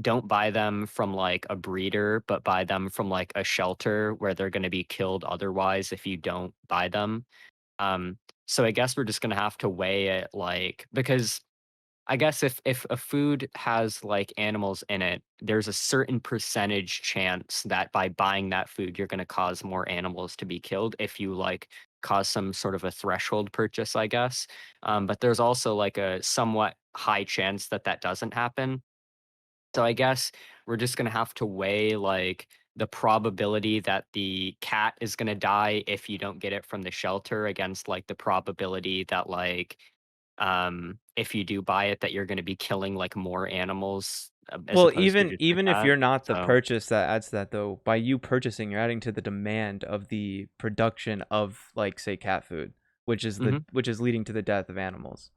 don't buy them from like a breeder, but buy them from like a shelter where they're going to be killed otherwise if you don't buy them. Um so I guess we're just going to have to weigh it like because I guess if a food has like animals in it, there's a certain percentage chance that by buying that food, you're going to cause more animals to be killed if you like cause some sort of a threshold purchase, I guess. But there's also like a somewhat high chance that that doesn't happen. So I guess we're just going to have to weigh like the probability that the cat is going to die if you don't get it from the shelter against like the probability that like if you do buy it that you're gonna be killing, like, more animals, as Well, opposed to just the even if cat, you're not the so purchase that adds to that though, by you purchasing, you're adding to the demand of the production of like say cat food, mhm. which is leading to the death of animals.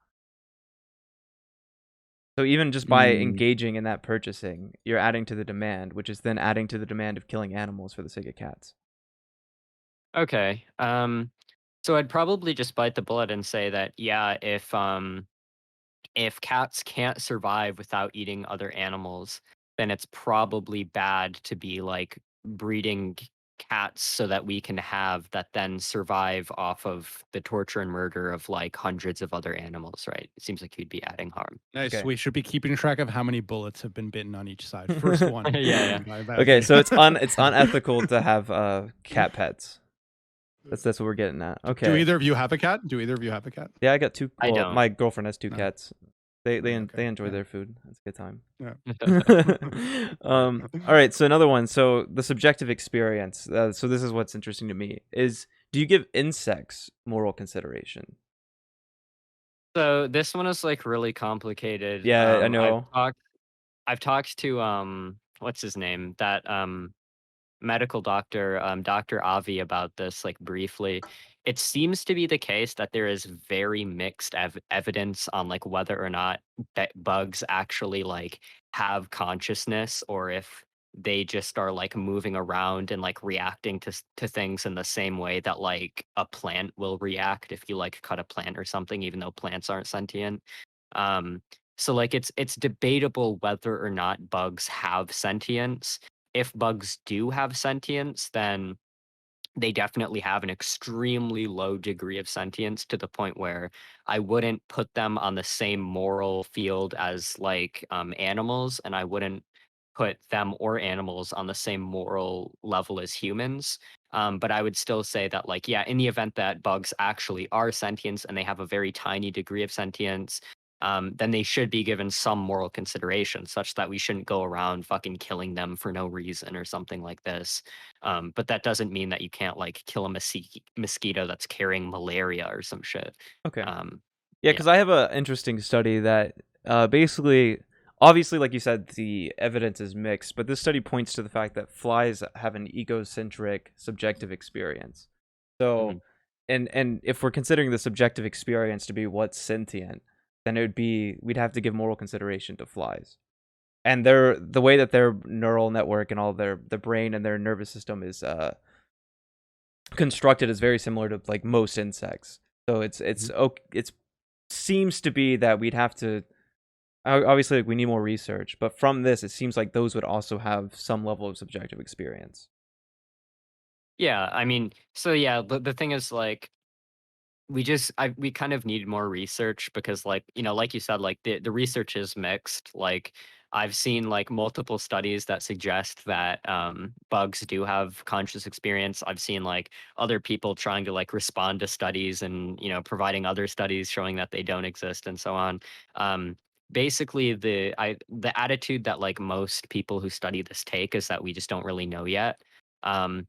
So even just by Mm, engaging in that purchasing, you're adding to the demand, which is then adding to the demand of killing animals for the sake of cats. okay, so I'd probably just bite the bullet and say that, yeah, if cats can't survive without eating other animals, then it's probably bad to be like breeding cats so that we can have that then survive off of the torture and murder of like hundreds of other animals, right? It seems like you'd be adding harm. Nice. Okay. We should be keeping track of how many bullets have been bitten on each side. First one Yeah, yeah. bitten by Okay, Mouthy. so it's unethical to have cat pets. That's what we're getting at. Do Okay. either of you have a cat? Do either of you have a cat? Yeah, I got two. I Well, don't. my girlfriend has two No. cats. Okay. They enjoy Yeah. their food. That's a good time. Yeah. All right. So another one. So the subjective experience. So this is what's interesting to me is: do you give insects moral consideration? So this one is like really complicated. Yeah, I know. I've talked to what's his name? That medical doctor, Dr. Avi, about this like briefly. It seems to be the case that there is very mixed evidence on like whether or not that bugs actually like have consciousness or if they just are like moving around and like reacting to things in the same way that like a plant will react if you like cut a plant or something, even though plants aren't sentient. Um, so like it's debatable whether or not bugs have sentience. If bugs do have sentience, then they definitely have an extremely low degree of sentience to the point where I wouldn't put them on the same moral field as like animals, and I wouldn't put them or animals on the same moral level as humans. But I would still say that, like, yeah, in the event that bugs actually are sentient and they have a very tiny degree of sentience, then they should be given some moral consideration, such that we shouldn't go around fucking killing them for no reason or something like this. But that doesn't mean that you can't like kill a mosquito that's carrying malaria or some shit. Okay. Um, Yeah, yeah. because I have a interesting study that basically, obviously, like you said, the evidence is mixed, but this study points to the fact that flies have an egocentric subjective experience. So, Mhm. and if we're considering the subjective experience to be what's sentient, then it would be we'd have to give moral consideration to flies. and the way that their neural network and all their the brain and their nervous system is constructed is very similar to like most insects. So it's seems to be that we'd have to obviously like, we need more research, but from this it seems like those would also have some level of subjective experience. Yeah, I mean, so yeah, the thing is like we kind of need more research because like, like you said, like the research is mixed. Like I've seen like multiple studies that suggest that bugs do have conscious experience. I've seen like other people trying to like respond to studies and, providing other studies showing that they don't exist and so on. Um Basically the attitude that like most people who study this take is that we just don't really know yet. Um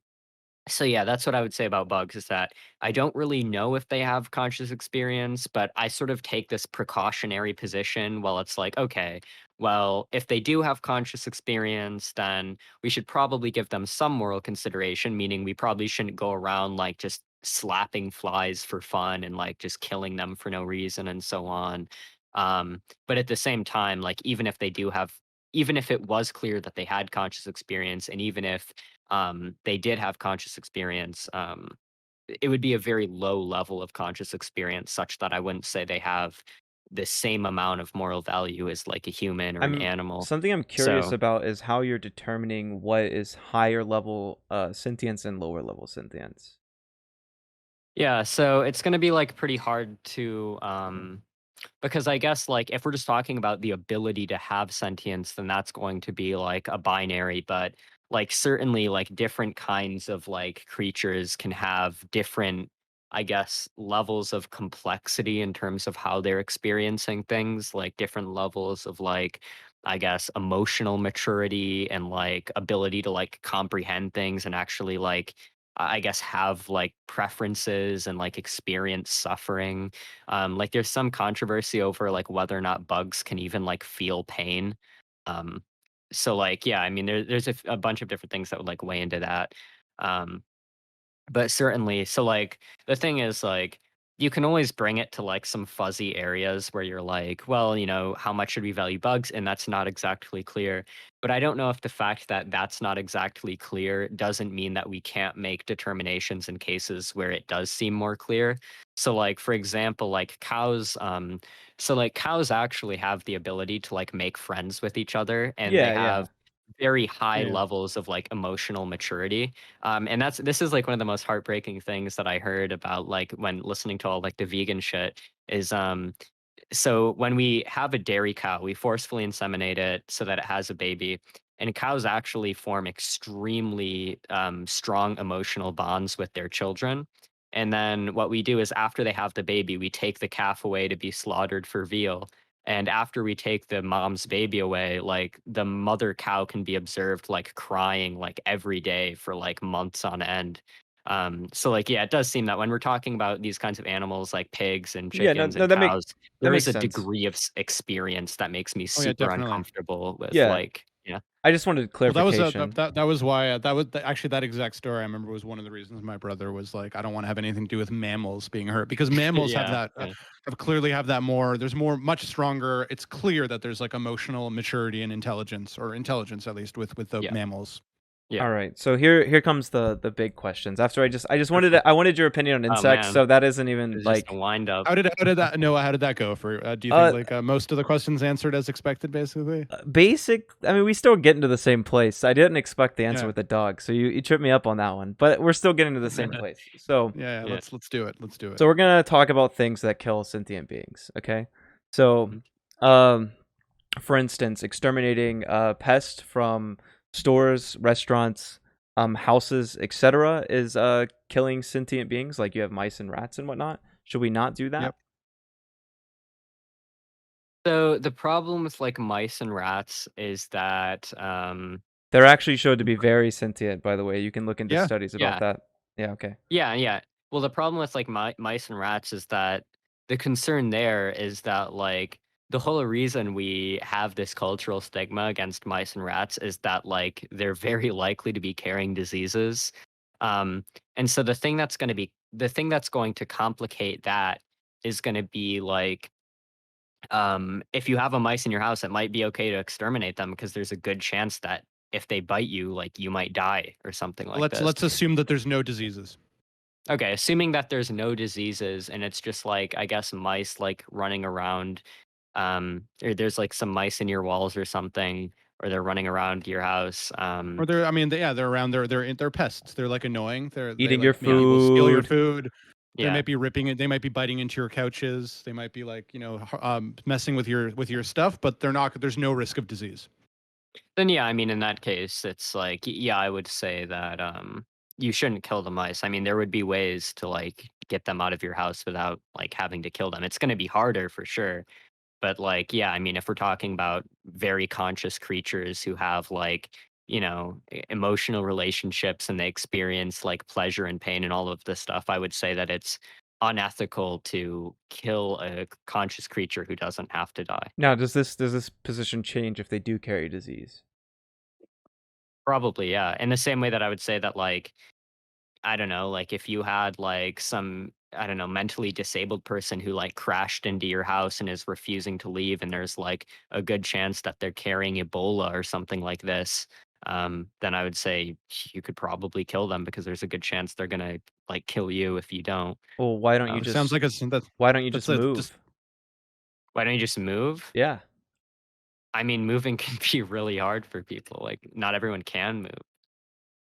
so yeah, that's what I would say about bugs is that I don't really know if they have conscious experience, but I sort of take this precautionary position. Well, it's like, okay, well, if they do have conscious experience, then we should probably give them some moral consideration, meaning we probably shouldn't go around like just slapping flies for fun and like just killing them for no reason and so on. But at the same time, like even if it was clear that they had conscious experience, and even if they did have conscious experience, it would be a very low level of conscious experience, such that I wouldn't say they have the same amount of moral value as like a human or an I'm animal. Something I'm curious So about is how you're determining what is higher level sentience and lower level sentience. yeah, so it's going to be like pretty hard to because I guess, like, if we're just talking about the ability to have sentience, then that's going to be like a binary. But like, certainly, like, different kinds of like creatures can have different, I guess, levels of complexity in terms of how they're experiencing things, like different levels of like, I guess, emotional maturity and like ability to like comprehend things and actually like, I guess, have like preferences and like experience suffering. Like there's some controversy over like whether or not bugs can even like feel pain. Um, so like yeah, I mean there's a bunch of different things that would like weigh into that. Um, but certainly, so, like, the thing is, like, you can always bring it to, like, some fuzzy areas where you're like, "Well, how much should we value bugs?" And that's not exactly clear. But I don't know if the fact that that's not exactly clear doesn't mean that we can't make determinations in cases where it does seem more clear. So, like, for example, like, cows actually have the ability to, like, make friends with each other, and they Yeah, yeah. have very high Yeah. levels of, like, emotional maturity. And this is like one of the most heartbreaking things that I heard about like when listening to all like the vegan shit is so when we have a dairy cow, we forcefully inseminate it so that it has a baby. And cows actually form extremely strong emotional bonds with their children. And then what we do is after they have the baby, we take the calf away to be slaughtered for veal. And after we take the mom's baby away, like the mother cow can be observed like crying like every day for like months on end. So like yeah, it does seem that when we're talking about these kinds of animals like pigs and Yeah, no, chickens no, and cows, that there is makes a sense. degree of experience that makes me Oh yeah, super definitely. uncomfortable with Yeah, like yeah. I just wanted Well, that was clarification. that was why actually that exact story I remember was one of the reasons my brother was like, I don't want to have anything to do with mammals being hurt because mammals have Yeah, that yeah, have clearly have that more. There's more much stronger. It's clear that there's like emotional maturity and intelligence or intelligence at least with the yeah, mammals. yeah. All right, so here comes the big questions. After Okay. I wanted your opinion on Oh insects, man, so that isn't even it's just a like wind up. How did that Noah? How did that go for? Do you think uh like most of the questions answered as expected, basically? basic. I mean, we still get into the same place. I didn't expect the answer Yeah. with the dog, so you tripped me up on that one. But we're still getting to the same place. Yeah. Yeah. Let's do it. Let's do it. So we're gonna talk about things that kill sentient beings. Okay, so Mhm. um, for instance, exterminating pests from stores, restaurants, houses, etc., is killing sentient beings. Like you have mice and rats and whatnot. Should we not do that? Yep. So the problem with like mice and rats is that They're actually showed to be very sentient. By the way, you can look into Yeah. studies about yeah. that. Yeah. Okay. Yeah, yeah. Well, the problem with like mice and rats is that the concern there is that like the whole reason we have this cultural stigma against mice and rats is that like they're very likely to be carrying diseases. Um, and so the thing that's going to complicate that is going to be like if you have a mice in your house, it might be okay to exterminate them because there's a good chance that if they bite you, like you might die or something like this. Let's assume that there's no diseases. Okay, assuming that there's no diseases and it's just like I guess mice like running around, or there's like some mice in your walls or something, or they're running around your house. Or they're, I mean, they're around. They're pests. They're like annoying. They Eating your like maybe will steal your food. food. They Yeah. might be ripping it. They might be biting into your couches. They might be like messing with your stuff. But they're not. There's no risk of disease. Then yeah, I mean in that case, it's like yeah, I would say that you shouldn't kill the mice. I mean, there would be ways to like get them out of your house without like having to kill them. It's going to be harder for sure. But like, yeah, I mean, if we're talking about very conscious creatures who have like, emotional relationships and they experience like pleasure and pain and all of this stuff, I would say that it's unethical to kill a conscious creature who doesn't have to die. Now, does this position change if they do carry disease? Probably, yeah. In the same way that I would say that like I don't know, like if you had like some, I don't know, mentally disabled person who like crashed into your house and is refusing to leave, and there's like a good chance that they're carrying Ebola or something like this, then I would say you could probably kill them because there's a good chance they're gonna like kill you if you don't. Well, why don't you Um, Sounds just like that's just a just move? why don't you just move? Yeah. I mean, moving can be really hard for people. Like, not everyone can move.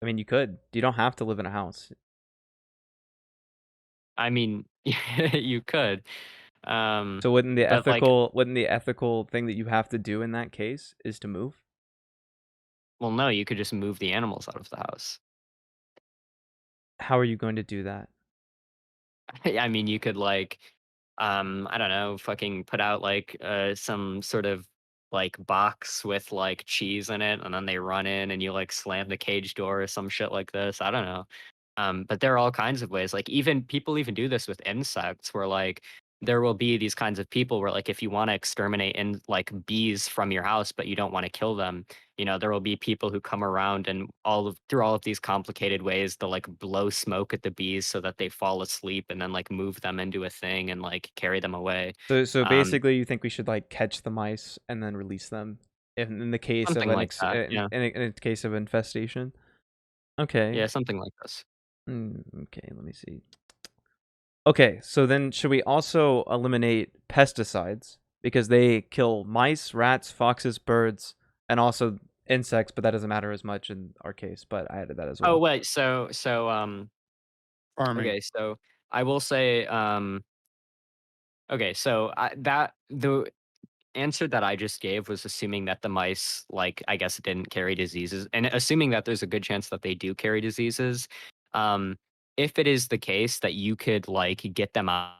I mean, you could. You don't have to live in a house. I mean, you could, So but like, wouldn't the ethical thing that you have to do in that case is to move? well, no, you could just move the animals out of the house. How are you going to do that? I mean, you could like, I don't know, fucking put out like some sort of like box with like cheese in it, and then they run in, and you like slam the cage door or some shit like this. I don't know. But there are all kinds of ways. Like even people even do this with insects, where like there will be these kinds of people where like if you want to exterminate in like bees from your house, but you don't want to kill them, there will be people who come around and through all of these complicated ways to like blow smoke at the bees so that they fall asleep and then like move them into a thing and like carry them away. So Um, basically, you think we should like catch the mice and then release them in the case of something like that. Yeah. in a case of infestation? Okay. Yeah, something like this. Okay, let me see. Okay, so then should we also eliminate pesticides because they kill mice, rats, foxes, birds, and also insects, but that doesn't matter as much in our case, but I added that as Oh well. wait, farming. okay, so I will say okay, so that the answer that I just gave was assuming that the mice, like, I guess, didn't carry diseases, and assuming that there's a good chance that they do carry diseases. Um, if it is the case that you could like get them out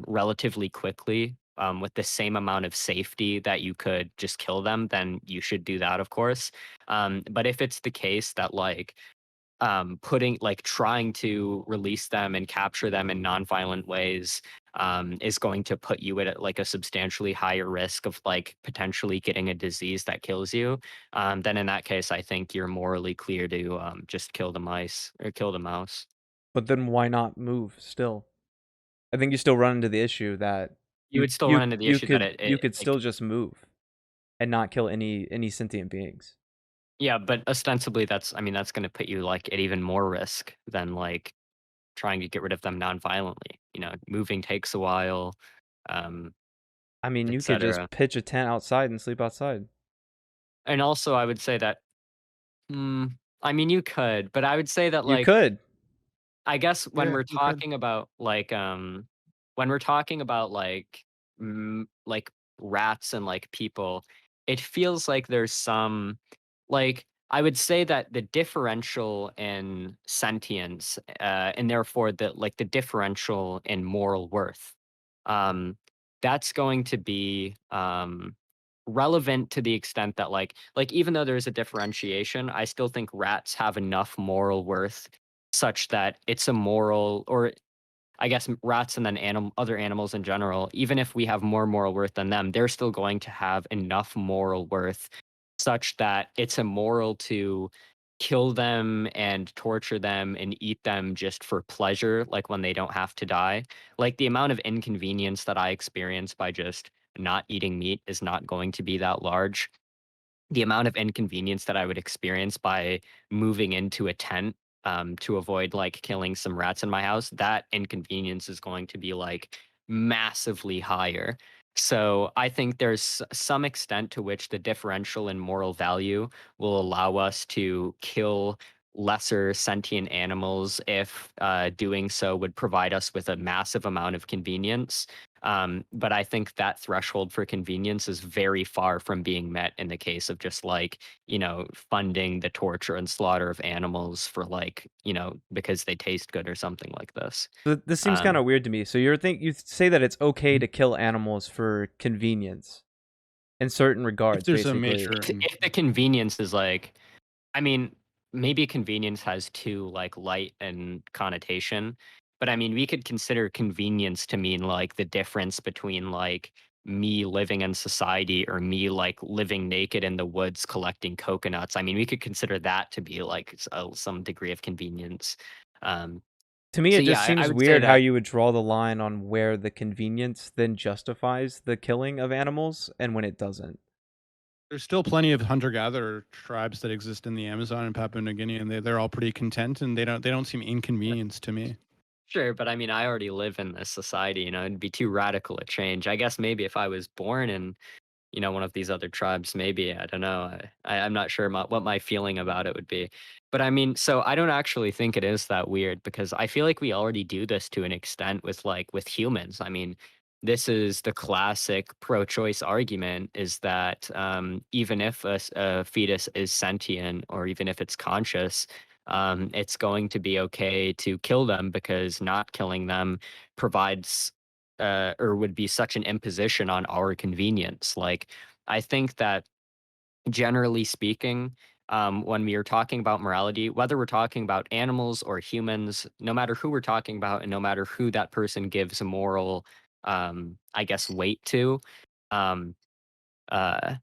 relatively quickly, with the same amount of safety that you could just kill them, then you should do that, of course. But if it's the case that like trying to release them and capture them in nonviolent ways is going to put you at like a substantially higher risk of like potentially getting a disease that kills you, then in that case I think you're morally clear to just kill the mice or kill the mouse. But then why not move still? I think you still run into the issue that You would still run into the issue that you could like still just move and not kill any sentient beings. yeah, but ostensibly that's, I mean, that's going to put you like at even more risk than like trying to get rid of them non-violently. Moving takes a while, um I mean, you could etc. just pitch a tent outside and sleep outside. And also, I would say that, I mean, you could, but I would say that, You like, could. I guess Yeah, you could. when we're talking about like rats and like people, it feels like there's some, like, I would say that the differential in sentience, and therefore the differential in moral worth, um, that's going to be relevant to the extent that like even though there's a differentiation, I still think rats have enough moral worth such that it's a moral, or I guess rats and then other animals in general, even if we have more moral worth than them, they're still going to have enough moral worth such that it's immoral to kill them and torture them and eat them just for pleasure, like when they don't have to die. Like the amount of inconvenience that I experience by just not eating meat is not going to be that large. The amount of inconvenience that I would experience by moving into a tent to avoid like killing some rats in my house, that inconvenience is going to be like massively higher. So I think there's some extent to which the differential in moral value will allow us to kill lesser sentient animals if doing so would provide us with a massive amount of convenience. But I think that threshold for convenience is very far from being met in the case of just like, funding the torture and slaughter of animals for like, because they taste good or something like this. This seems kind Um, of weird to me. So you say that it's okay Mhm. to kill animals for convenience in certain If regards, there's a basically. major, if the convenience is like, I mean, maybe convenience has too like light and connotation, but I mean, we could consider convenience to mean like the difference between like me living in society or me like living naked in the woods collecting coconuts. I mean, we could consider that to be like some degree of convenience. Um, To me, so it yeah, just I seems would say weird how that. you would draw the line on where the convenience then justifies the killing of animals and when it doesn't. there's still plenty of hunter-gatherer tribes that exist in the Amazon and Papua New Guinea, and they're all pretty content, and they don't seem inconvenienced to me. Sure, but I mean, I already live in this society, it'd be too radical a change. I guess maybe if I was born in one of these other tribes, maybe. I don't know. I'm not sure what my feeling about it would be. But I mean, so I don't actually think it is that weird because I feel like we already do this to an extent with with humans. I mean, this is the classic pro-choice argument is that even if a fetus is sentient or even if it's conscious, it's going to be okay to kill them because not killing them provides or would be such an imposition on our convenience. Like, I think that generally speaking, when we are talking about morality, whether we're talking about animals or humans, no matter who we're talking about and no matter who that person gives a moral, I guess, weight to, um, uh,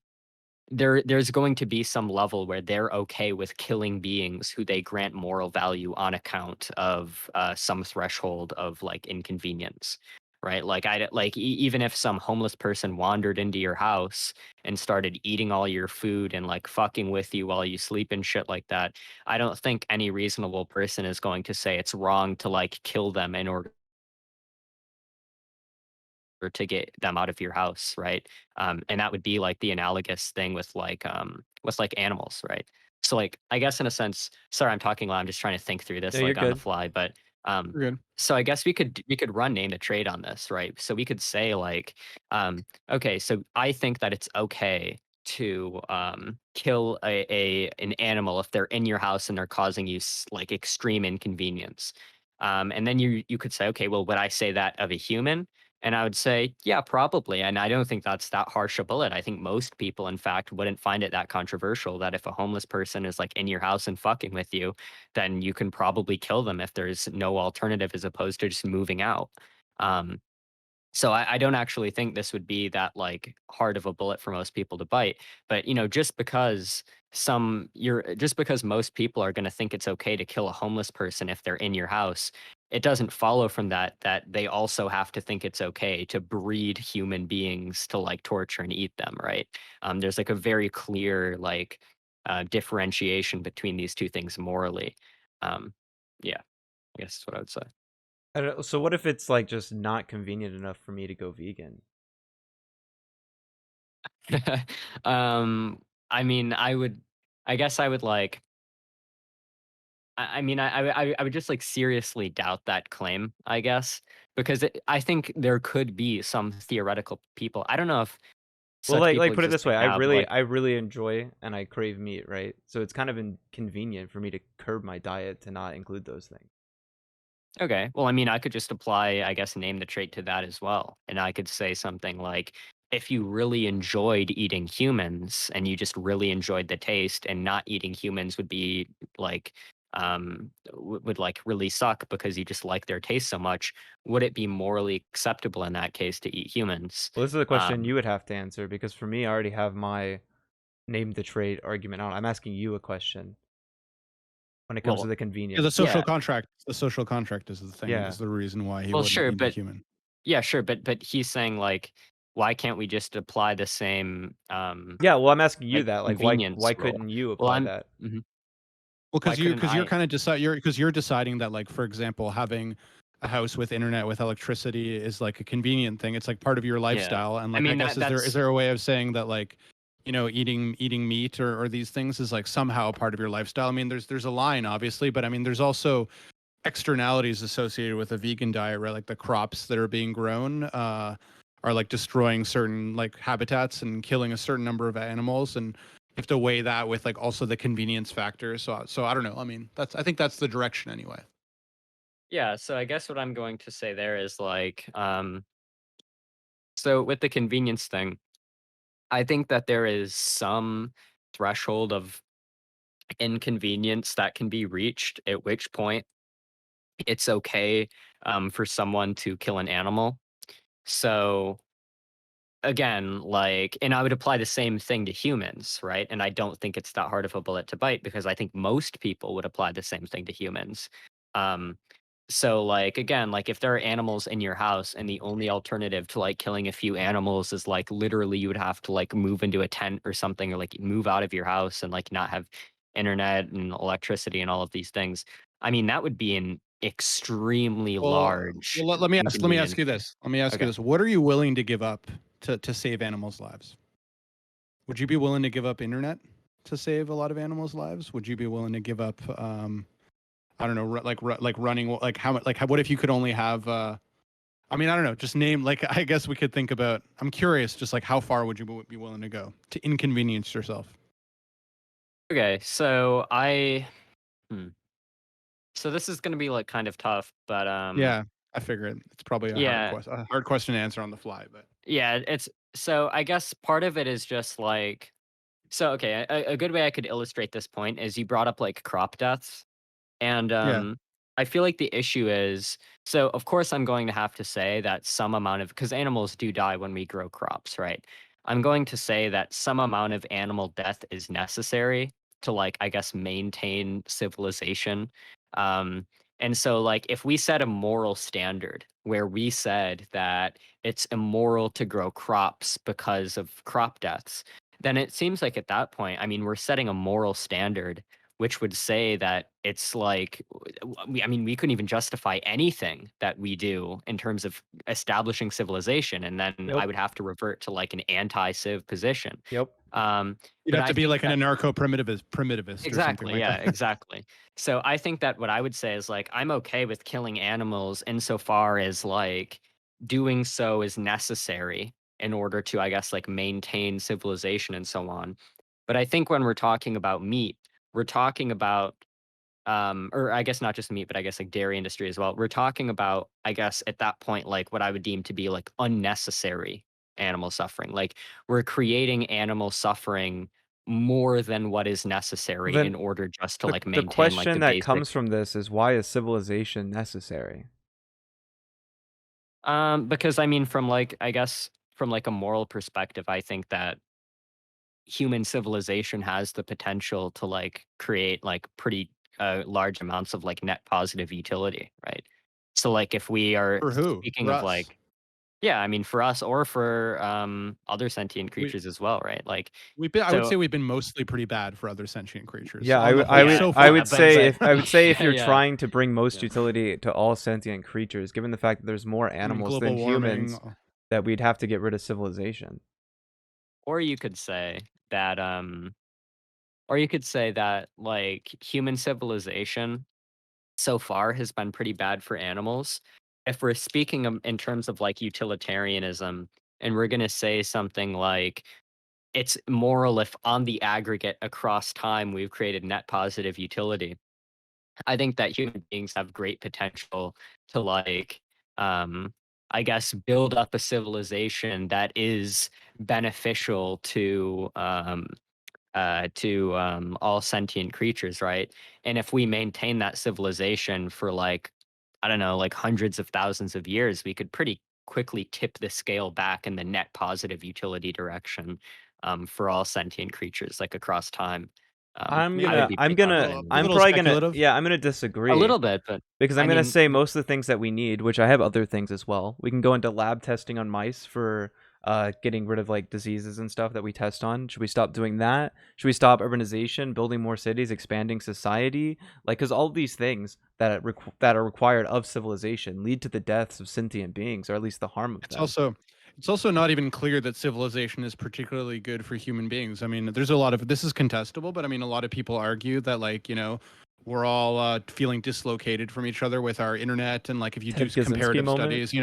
there's going to be some level where they're okay with killing beings who they grant moral value on account of some threshold of like inconvenience, right? Like even if some homeless person wandered into your house and started eating all your food and like fucking with you while you sleep and shit like that, I don't think any reasonable person is going to say it's wrong to like kill them in order or to get them out of your house, right? And that would be like the analogous thing with like animals, right? So like I guess in a sense, sorry, I'm talking loud. I'm just trying to think through No, this you're like on the good. fly. But We're good. so I guess we could run name the trade on this, right? So we could say like, okay, so I think that it's okay to kill an animal if they're in your house and they're causing you like extreme inconvenience. And then you could say, okay, well, would I say that of a human? And I would say, yeah, probably. And I don't think that's that harsh a bullet. I think most people, in fact, wouldn't find it that controversial that if a homeless person is like in your house and fucking with you, then you can probably kill them if there's no alternative as opposed to just moving out. Um, so I don't actually think this would be that like hard of a bullet for most people to bite. But just because most people are going to think it's okay to kill a homeless person if they're in your house, it doesn't follow from that they also have to think it's okay to breed human beings to like torture and eat them, right? There's like a very clear like differentiation between these two things morally. Um, yeah, I guess that's what I would say. I don't, so what if it's like just not convenient enough for me to go vegan? um, I mean, I guess I would like, I mean, I would just like seriously doubt that claim, I guess, because I think there could be some theoretical people. I don't know if Well, such people like put it exist this way, right now, but like, I really enjoy and I crave meat, right? So it's kind of inconvenient for me to curb my diet to not include those things. okay, well, I mean, I could just apply, I guess, name the trait to that as well. And I could say something like, if you really enjoyed eating humans and you just really enjoyed the taste, and not eating humans would be like, would like really suck because you just like their taste so much, would it be morally acceptable in that case to eat humans? Well, this is a question Um, you would have to answer because for me, I already have my name the trait argument on. I'm asking you a question. when it comes to Well, the Yeah, convenience. the social yeah. contract. The social contract is the thing. Yeah. Is the reason why he Well, wouldn't sure, eat a but human. yeah, sure, but he's saying like, why can't we just apply the same Yeah, well, I'm asking you like that. Like, convenience why rule? couldn't you Well, apply that? Well, why couldn't because you're I? kind of you're deciding that, like, for example, having a house with internet with electricity is like a convenient thing. It's like part of your Yeah, lifestyle. And I like, I mean guess, is that's there a way of saying that, like, eating meat or these things is like somehow a part of your lifestyle? I mean, there's a line, obviously, but I mean, there's also externalities associated with a vegan diet, right? Like the crops that are being grown are like destroying certain like habitats and killing a certain number of animals, and you have to weigh that with like also the convenience factor. So I don't know. I mean, I think that's the direction anyway. yeah. So I guess what I'm going to say there is like, so with the convenience thing, I think that there is some threshold of inconvenience that can be reached, at which point it's okay for someone to kill an animal. So again, like, and I would apply the same thing to humans, right? And I don't think it's that hard of a bullet to bite because I think most people would apply the same thing to humans. Um, so like again, like if there are animals in your house and the only alternative to like killing a few animals is like literally you would have to like move into a tent or something or like move out of your house and like not have internet and electricity and all of these things. I mean, that would be an extremely large Let me ask inconvenience. you this. Let me ask you Okay. this. What are you willing to give up to save animals' lives? Would you be willing to give up internet to save a lot of animals' lives? Would you be willing to give up I don't know, like running, like how much, like how, what if you could only have I mean, I don't know, just name, like, I guess we could think about, I'm curious, just like how far would you be willing to go to inconvenience yourself? Okay. So I hmm. So this is gonna be like kind of tough, but Yeah, I figure it's probably yeah, a hard question to answer on the fly, but yeah, it's so I guess part of it is just like so okay, a good way I could illustrate this point is you brought up like crop deaths. And yeah. I feel like the issue is so, of course, I'm going to have to say that some amount of because animals do die when we grow crops, right? I'm going to say that some amount of animal death is necessary to, like, I guess, maintain civilization. Um, and so, like, if we set a moral standard where we said that it's immoral to grow crops because of crop deaths, then it seems like at that point, I mean, we're setting a moral standard which would say that it's like I mean, we couldn't even justify anything that we do in terms of establishing civilization, and then Yep. I would have to revert to like an anti-civ position. Yep. You'd But have I to be think like an that anarcho-primitivist or something exactly, like yeah, that. exactly. So I think that what I would say is like I'm okay with killing animals insofar as like doing so is necessary in order to, I guess, like maintain civilization and so on. But I think when we're talking about meat, we're talking about or I guess not just meat, but I guess like dairy industry as well. We're talking about, I guess, at that point, like what I would deem to be like unnecessary animal suffering. Like we're creating animal suffering more than what is necessary Then in order just to the like the maintain like question the that basic. comes from this is, why is civilization necessary? Because I mean, from like I guess from like a moral perspective, I think that human civilization has the potential to like create like pretty large amounts of like net positive utility, right? So like if we are For who? speaking For of us. like yeah, I mean for us or for other sentient We creatures as well, right? Like I would so say we've been mostly pretty bad for other sentient creatures Yeah, on the whole yeah, so I yeah, would far. say but if I would say if yeah, you're yeah, trying to bring most yeah. utility to all sentient creatures, given the fact that there's more I mean, animals than global warming. humans, that we'd have to get rid of civilization. Or you could say that or you could say that like human civilization so far has been pretty bad for animals. If we're speaking in terms of like utilitarianism, and we're going to say something like it's moral if on the aggregate across time we've created net positive utility, I think that human beings have great potential to like, um, I guess, build up a civilization that is beneficial to all sentient creatures, right? And if we maintain that civilization for like, I don't know, like hundreds of thousands of years, we could pretty quickly tip the scale back in the net positive utility direction for all sentient creatures, like across time. I'm I would gonna be I'm pretty gonna confident in A that. I'm little probably gonna speculative. yeah, I'm gonna A disagree little bit, but because I'm I gonna mean, say most of the things that we need, which I have other things as well. We can go into lab testing on mice for getting rid of like diseases and stuff that we test on. Should we stop doing that? Should we stop urbanization, building more cities, expanding society? Like, because all of these things that are required of civilization lead to the deaths of sentient beings, or at least the harm of It's them. also it's also not even clear that civilization is particularly good for human beings. I mean, there's a lot of this is contestable, but I mean, a lot of people argue that like we're all feeling dislocated from each other with our internet, and like if you do Ted Kaczynski comparative moment. studies,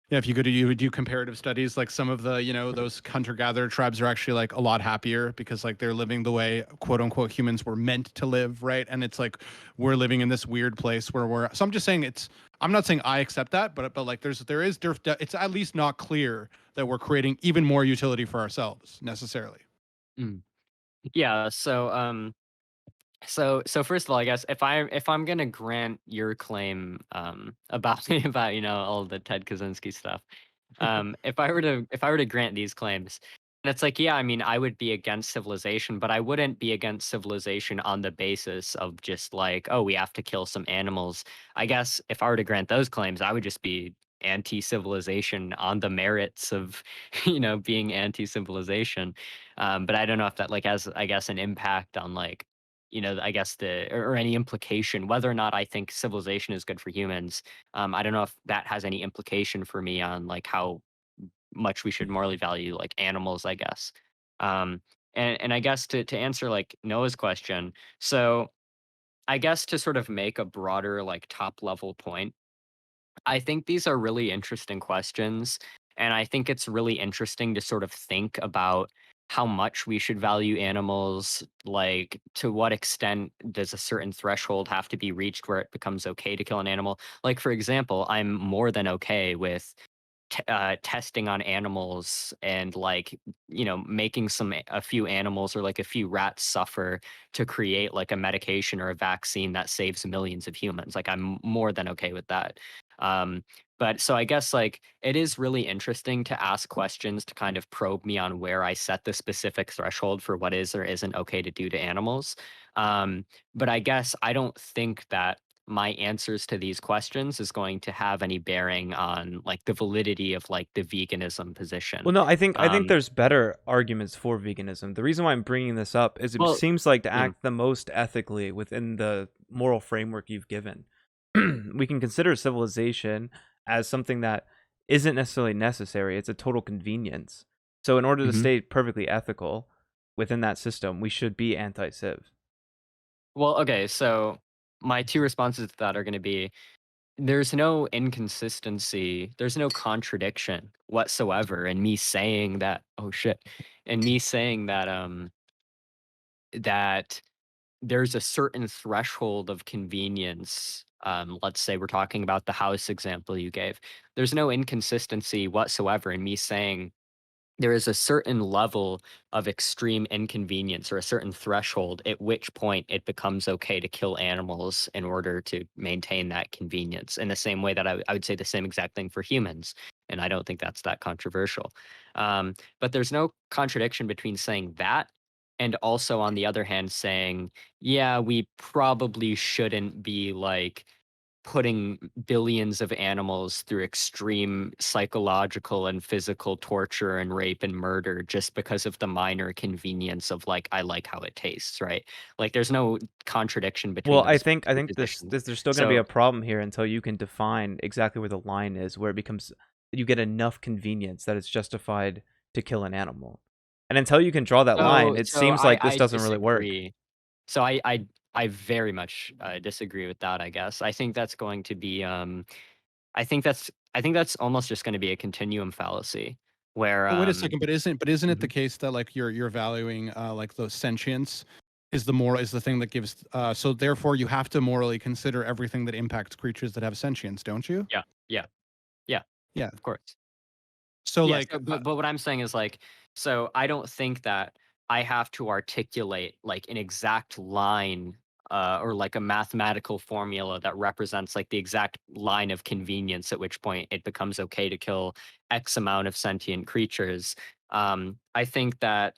yeah, if you go to you do comparative studies, like some of the those hunter gatherer tribes are actually like a lot happier because like they're living the way quote unquote humans were meant to live, right? And it's like we're living in this weird place where we're. So I'm just saying I'm not saying I accept that, but like it's at least not clear that we're creating even more utility for ourselves necessarily. mm. Yeah. So first of all, I guess if I'm gonna grant your claim about about all the Ted Kaczynski stuff, if I were to grant these claims, and it's like, yeah, I mean, I would be against civilization, but I wouldn't be against civilization on the basis of just like, oh, we have to kill some animals. I guess if I were to grant those claims, I would just be anti-civilization on the merits of being anti-civilization. But I don't know if that like has, I guess, an impact on like I guess or any implication whether or not I think civilization is good for humans. I don't know if that has any implication for me on like how much we should morally value like animals, I guess. Um, and I guess to answer like Noah's question, so I guess to sort of make a broader like top level point, I think these are really interesting questions. And I think it's really interesting to sort of think about how much we should value animals. Like, to what extent does a certain threshold have to be reached where it becomes okay to kill an animal? Like, for example, I'm more than okay with testing on animals and like making a few animals or like a few rats suffer to create like a medication or a vaccine that saves millions of humans. Like, I'm more than okay with that. um but so I guess like it is really interesting to ask questions to kind of probe me on where I set the specific threshold for what is or isn't okay to do to animals. But I guess I don't think that my answers to these questions is going to have any bearing on like the validity of like the veganism Well, position. no, I think Um, there's better arguments for veganism. The reason why I'm bringing this up is it well, seems like to yeah. act the most ethically within the moral framework you've given. We can consider civilization as something that isn't necessarily necessary. It's a total convenience. So in order to Mhm. stay perfectly ethical within that system, we should be anti-civ. Well, okay, so my two responses to that are going to be there's no inconsistency, there's no contradiction whatsoever in me saying that, oh shit, and me saying that there's a certain threshold of convenience. Let's say we're talking about the house example you gave. There's no inconsistency whatsoever in me saying there is a certain level of extreme inconvenience or a certain threshold at which point it becomes okay to kill animals in order to maintain that convenience. In the same way that I would say the same exact thing for humans. And I don't think that's that controversial. But there's no contradiction between saying that and also, on the other hand, saying, yeah, we probably shouldn't be like putting billions of animals through extreme psychological and physical torture and rape and murder just because of the minor convenience of like I like how it tastes, right? Like there's no contradiction Well, between I those think I two think this, positions. this there's still going to be So a problem here until you can define exactly where the line is, where it becomes you get enough convenience that it's justified to kill an animal. And until you can draw that line, so it so seems I like this I doesn't really work. disagree. So I very much disagree with that, I guess. I think that's going to be I think that's almost just going to be a continuum fallacy where But wait a second, but isn't it the Mhm. case that like you're valuing like those sentience is the thing that gives so therefore you have to morally consider everything that impacts creatures that have sentience, don't you? Yeah, yeah, yeah, Yeah. of course. So Yeah, like but what I'm saying is like, so I don't think that I have to articulate like an exact line or like a mathematical formula that represents like the exact line of convenience at which point it becomes okay to kill X amount of sentient creatures. I think that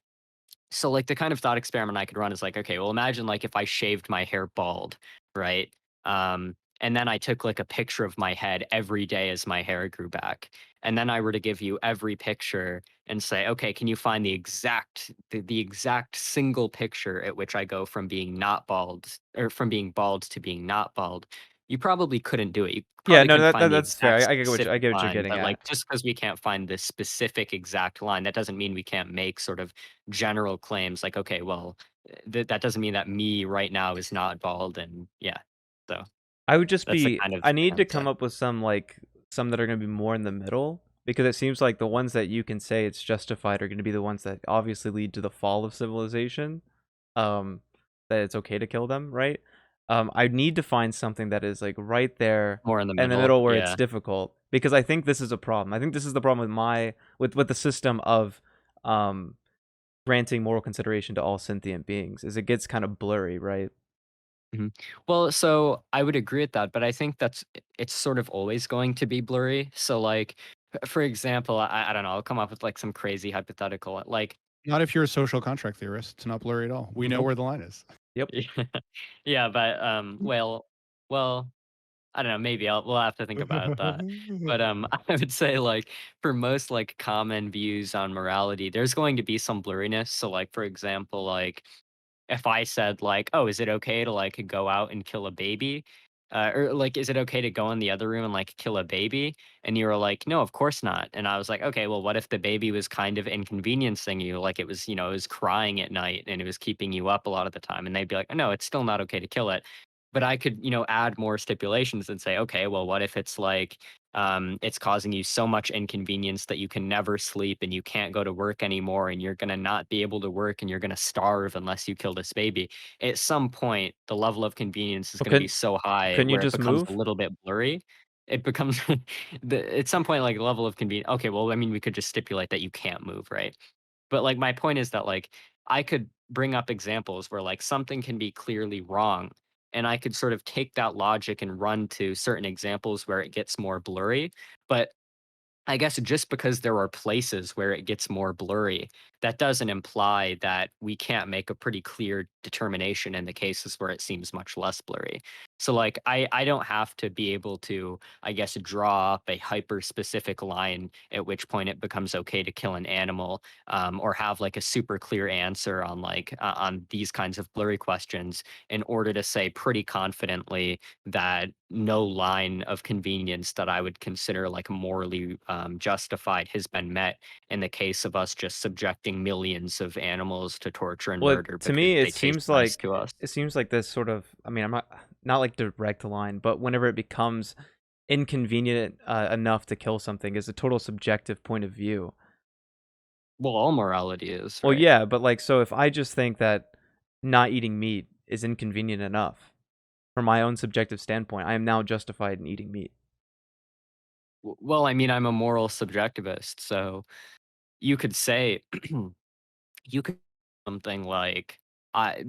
So like the kind of thought experiment I could run is like, okay, well imagine like if I shaved my hair bald, right? And then I took like a picture of my head every day as my hair grew back. And then I were to give you every picture and say, okay, can you find the exact single picture at which I go from being not bald or from being bald to being not bald? You probably couldn't do it. You Yeah, probably no, couldn't find the that's fair. exact I get specific what you're line, getting but like at. just because we can't find the specific exact line, that doesn't mean we can't make sort of general claims like, okay, well, that doesn't mean that me right now is not bald, and yeah, so I would just that's the be kind of I thing I need to would say. come up with some that are gonna be more in the middle, because it seems like the ones that you can say it's justified are gonna be the ones that obviously lead to the fall of civilization. Um, that it's okay to kill them, right? I need to find something that is like right there More in the in the middle, middle where it's yeah. difficult, because I think this is a problem. I think this is the problem with the system of um granting moral consideration to all sentient beings, is it gets kind of blurry, right? Mhm. Well, so I would agree with that, but I think it's sort of always going to be blurry. So, like, for example, I don't know, I'll come up with like some crazy hypothetical, like, Not if you're a social contract theorist. It's not blurry at all. We know Nope. where the line is. Yep. yeah, but well, I don't know, maybe we'll have to think about that. But I would say like for most like common views on morality, there's going to be some blurriness. So like for example, like if I said like, "Oh, is it okay to like go out and kill a baby?" Or like, "Is it okay to go in the other room and like kill a baby?" And you were like, "No, of course not." And I was like, "Okay, well, what if the baby was kind of inconveniencing you? Like it was, it was crying at night and it was keeping you up a lot of the time." And they'd be like, "No, it's still not okay to kill it." But I could, add more stipulations and say, "Okay, well, what if it's like it's causing you so much inconvenience that you can never sleep and you can't go to work anymore and you're going to not be able to work and you're going to starve unless you kill this baby." At some point, the level of convenience is Well, going to be so high couldn't you where it just becomes a move? little bit blurry. It becomes at some point like the level of convenience. Okay, well, I mean, we could just stipulate that you can't move, right? But like my point is that like I could bring up examples where like something can be clearly wrong, and I could sort of take that logic and run to certain examples where it gets more blurry. But I guess just because there are places where it gets more blurry, that doesn't imply that we can't make a pretty clear determination in the cases where it seems much less blurry. So like I don't have to be able to, I guess, draw up a hyper specific line at which point it becomes okay to kill an animal, or have like a super clear answer on like on these kinds of blurry questions in order to say pretty confidently that no line of convenience that I would consider like morally justified has been met in the case of us just subjecting millions of animals to torture and Well, murder to because me, they taste nice to us. it seems like this sort of. I mean, I'm not like direct line, but whenever it becomes inconvenient enough to kill something, is a total subjective point of view. Well, all morality is, Well, right? yeah, but like, so if I just think that not eating meat is inconvenient enough from my own subjective standpoint, I am now justified in eating meat. Well, I mean, I'm a moral subjectivist, so you could say you could something like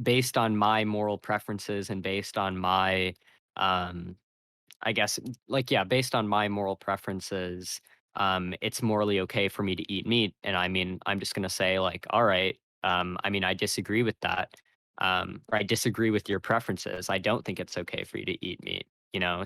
based on my moral preferences and based on my um I guess, like, yeah, based on my moral preferences, it's morally okay for me to eat meat. And I mean, I'm just gonna say, like, all right, I mean, I disagree with that. Or I disagree with your preferences. I don't think it's okay for you to eat meat,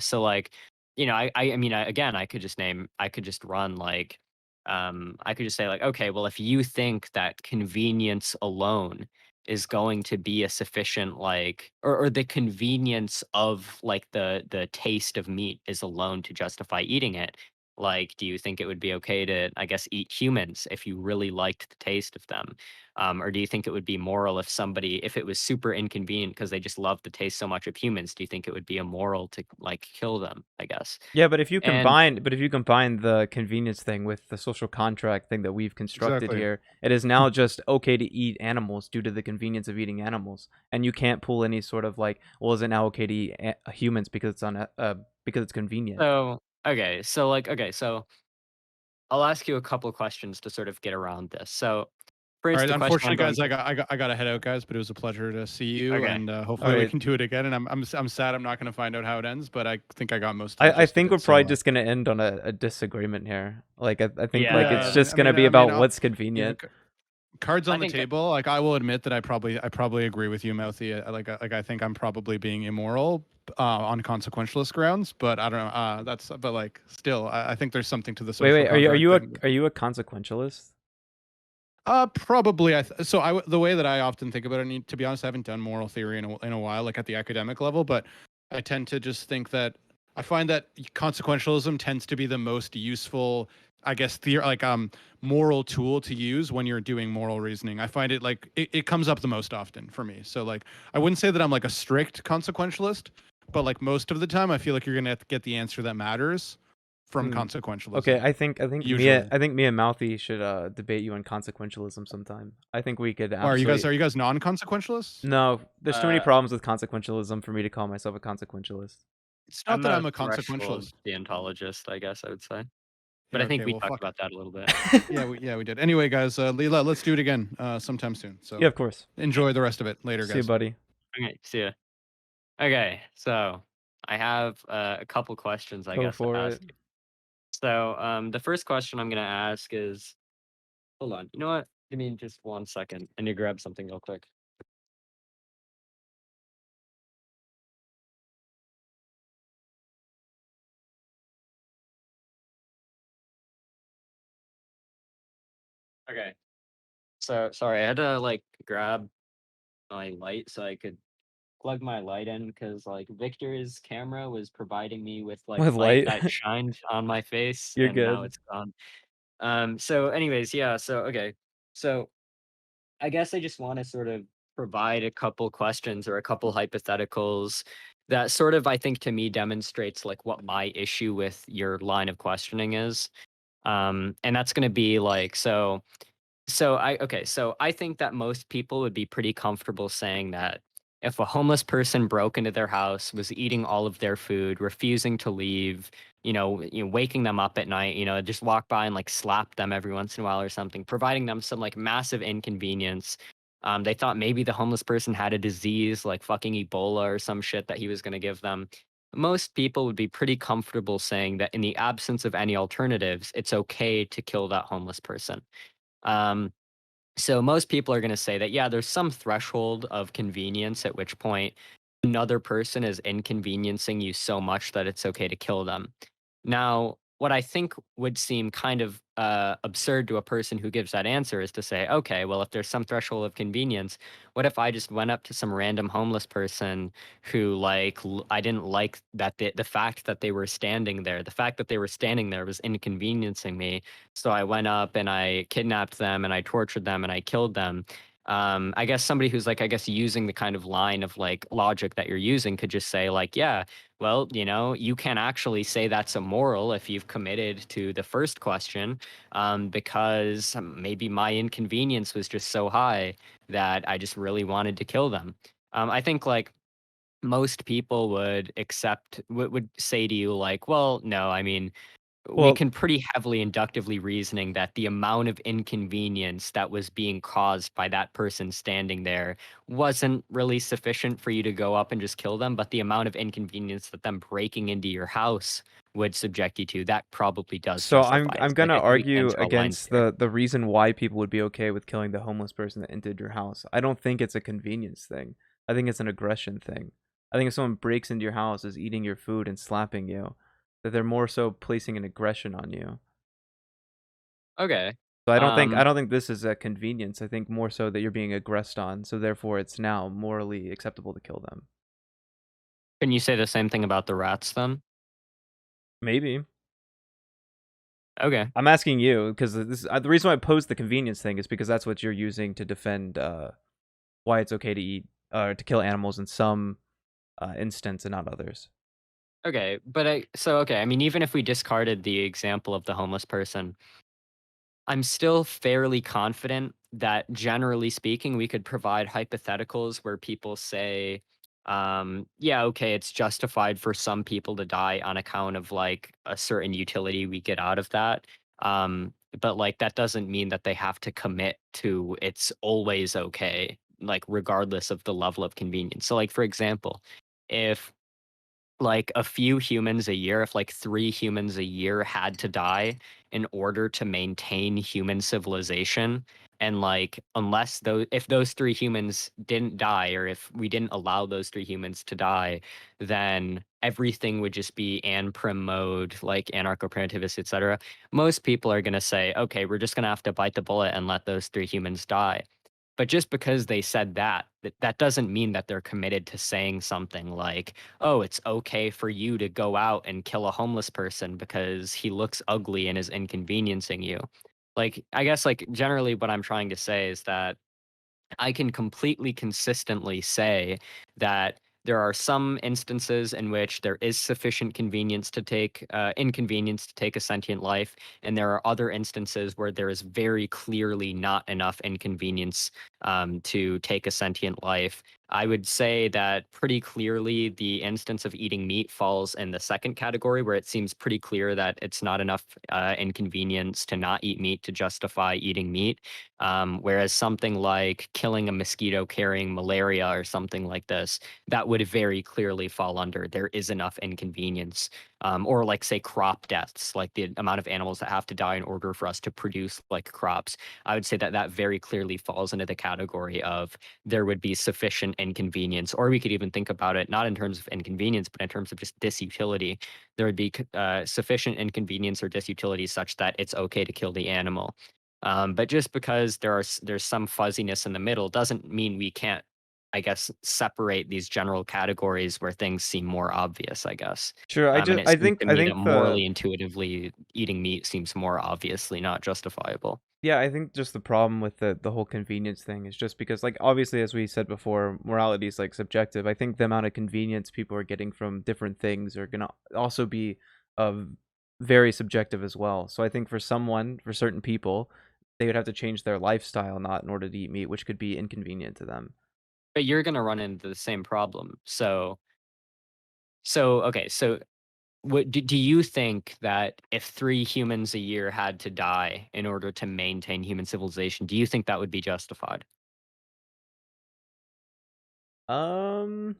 So like, I mean, again, I could just run like, I could just say like, okay, well, if you think that convenience alone is going to be a sufficient like or the convenience of like the taste of meat is alone to justify eating it, like do you think it would be okay to, I guess, eat humans if you really liked the taste of them, or do you think it would be moral if it was super inconvenient because they just love the taste so much of humans? Do you think it would be immoral to like kill them, I guess? Yeah, And but if you combine the convenience thing with the social contract thing that we've constructed Exactly. here, it is now just okay to eat animals due to the convenience of eating animals, and you can't pull any sort of like, well, is it now okay to eat humans because because it's convenient? so I'll ask you a couple questions to sort of get around this. So All first, right. the question I'm Unfortunately, going guys, to I got to head out, guys. But it was a pleasure to see you, okay. and All hopefully we right, can do it again. And I'm sad I'm not going to find out how it ends, but I think I got most of the I gist of think we're it. probably So just gonna end on a disagreement here. Like I think like Yeah, it's yeah, yeah. just gonna be about I'll what's yeah. convenient. cards I on the think table. Like I will admit that I probably agree with you, Mouthy. Like I think I'm probably being immoral on consequentialist grounds, but I don't know. But like still, I think there's something to the Wait, social wait. Are contract you a thing. consequentialist? Probably. The way that I often think about it, and to be honest, I haven't done moral theory in a while, like at the academic level, but I tend to just think that I find that consequentialism tends to be the most useful, I guess, moral tool to use when you're doing moral reasoning. I find it like it comes up the most often for me. So like, I wouldn't say that I'm like a strict consequentialist, but like most of the time, I feel like you're gonna have to get the answer that matters from Hmm. consequentialism. Okay, I think Usually. me and Mouthy should debate you on consequentialism sometime. I think we could Or absolutely. are you guys non-consequentialists? No, there's too many uh, problems with consequentialism for me to call myself a consequentialist. It's not I'm that a I'm a threshold consequentialist. deontologist, I guess I would say. But Yeah, I think okay, we well, talked fuck. about that a little bit. Yeah, we did. Anyway, guys, Leela, let's do it again sometime soon. So Yeah, of course. enjoy the rest of it later, See you, guys. buddy. Okay, see ya. Okay, so I have a couple questions, I Go guess, to for ask it. you. So, the first question I'm gonna ask is, hold on. You know what? Give me just 1 second. I need to grab something real quick. Okay. So sorry, I had to like grab my light so I could plug my light in because like Victor's camera was providing me with like With light light. that shined on my face, You're and now good. it's gone. So anyways, yeah, so okay. So I guess I just want to sort of provide a couple questions or a couple hypotheticals that sort of I think to me demonstrates like what my issue with your line of questioning is. And that's going to be like so I think that most people would be pretty comfortable saying that if a homeless person broke into their house, was eating all of their food, refusing to leave, waking them up at night, just walk by and like slap them every once in a while or something, providing them some like massive inconvenience. They thought maybe the homeless person had a disease like fucking Ebola or some shit that he was going to give them. Most people would be pretty comfortable saying that in the absence of any alternatives, it's okay to kill that homeless person. Um, so most people are going to say that, yeah, there's some threshold of convenience at which point another person is inconveniencing you so much that it's okay to kill them. Now, what I think would seem kind of absurd to a person who gives that answer is to say, okay, well, if there's some threshold of convenience, what if I just went up to some random homeless person who, like, I didn't like that the fact that they were standing there, the fact that they were standing there was inconveniencing me. So I went up and I kidnapped them and I tortured them and I killed them. I guess somebody who's like, I guess using the kind of line of like logic that you're using could just say, like, yeah, well, you can actually say that's immoral if you've committed to the first question, because maybe my inconvenience was just so high that I just really wanted to kill them. I think like most people would say to you like, well, no, I mean, we Well, can pretty heavily inductively reasoning that the amount of inconvenience that was being caused by that person standing there wasn't really sufficient for you to go up and just kill them, but the amount of inconvenience that them breaking into your house would subject you to, that probably does so justify it. I'm So, like, gonna I think we can argue draw lines against there. the reason why people would be okay with killing the homeless person that entered your house. I don't think it's a convenience thing. I think it's an aggression thing. I think if someone breaks into your house, is eating your food and slapping you, that they're more so placing an aggression on you. Okay. So I Um, don't think this is a convenience. I think more so that you're being aggressed on, so therefore it's now morally acceptable to kill them. can you say the same thing about the rats then? Maybe. Okay. I'm asking you because the reason why I posed the convenience thing is because that's what you're using to defend why it's okay to eat or to kill animals in some instance and not others. Okay. Okay. I mean, even if we discarded the example of the homeless person, I'm still fairly confident that generally speaking, we could provide hypotheticals where people say, yeah, okay, it's justified for some people to die on account of like a certain utility we get out of that. But like that doesn't mean that they have to commit to it's always okay, like regardless of the level of convenience. So, like, for example, if like a few humans a year, if like 3 humans a year had to die in order to maintain human civilization, And like, if those 3 humans didn't die, or if we didn't allow those 3 humans to die, then everything would just be prim mode, like anarcho-primitivist, etc. Most people are going to say, okay, we're just going to have to bite the bullet and let those 3 humans die. But just because they said that doesn't mean that they're committed to saying something like, oh, it's okay for you to go out and kill a homeless person because he looks ugly and is inconveniencing you. Like, I guess, like, generally what I'm trying to say is that I can completely consistently say that there are some instances in which there is sufficient inconvenience to take a sentient life, and there are other instances where there is very clearly not enough inconvenience to take a sentient life. I would say that pretty clearly the instance of eating meat falls in the second category, where it seems pretty clear that it's not enough inconvenience to not eat meat to justify eating meat. Whereas something like killing a mosquito carrying malaria or something like this, that would very clearly fall under there is enough inconvenience. Or like, say, crop deaths, like the amount of animals that have to die in order for us to produce like crops. I would say that that very clearly falls into the category of there would be sufficient inconvenience. Or we could even think about it not in terms of inconvenience, but in terms of just disutility. There would be sufficient inconvenience or disutility such that it's okay to kill the animal. But just because there's some fuzziness in the middle doesn't mean we can't, I guess, separate these general categories where things seem more obvious, I guess. Sure, And it I seems think to I me that think the morally, intuitively, eating meat seems more obviously not justifiable. yeah, I think just the problem with the whole convenience thing is just because, like, obviously, as we said before, morality is like subjective. I think the amount of convenience people are getting from different things are gonna also be very subjective as well. So I think for certain people, they would have to change their lifestyle not in order to eat meat, which could be inconvenient to them. But you're gonna run into the same problem. So do you think that if 3 humans a year had to die in order to maintain human civilization, do you think that would be justified? I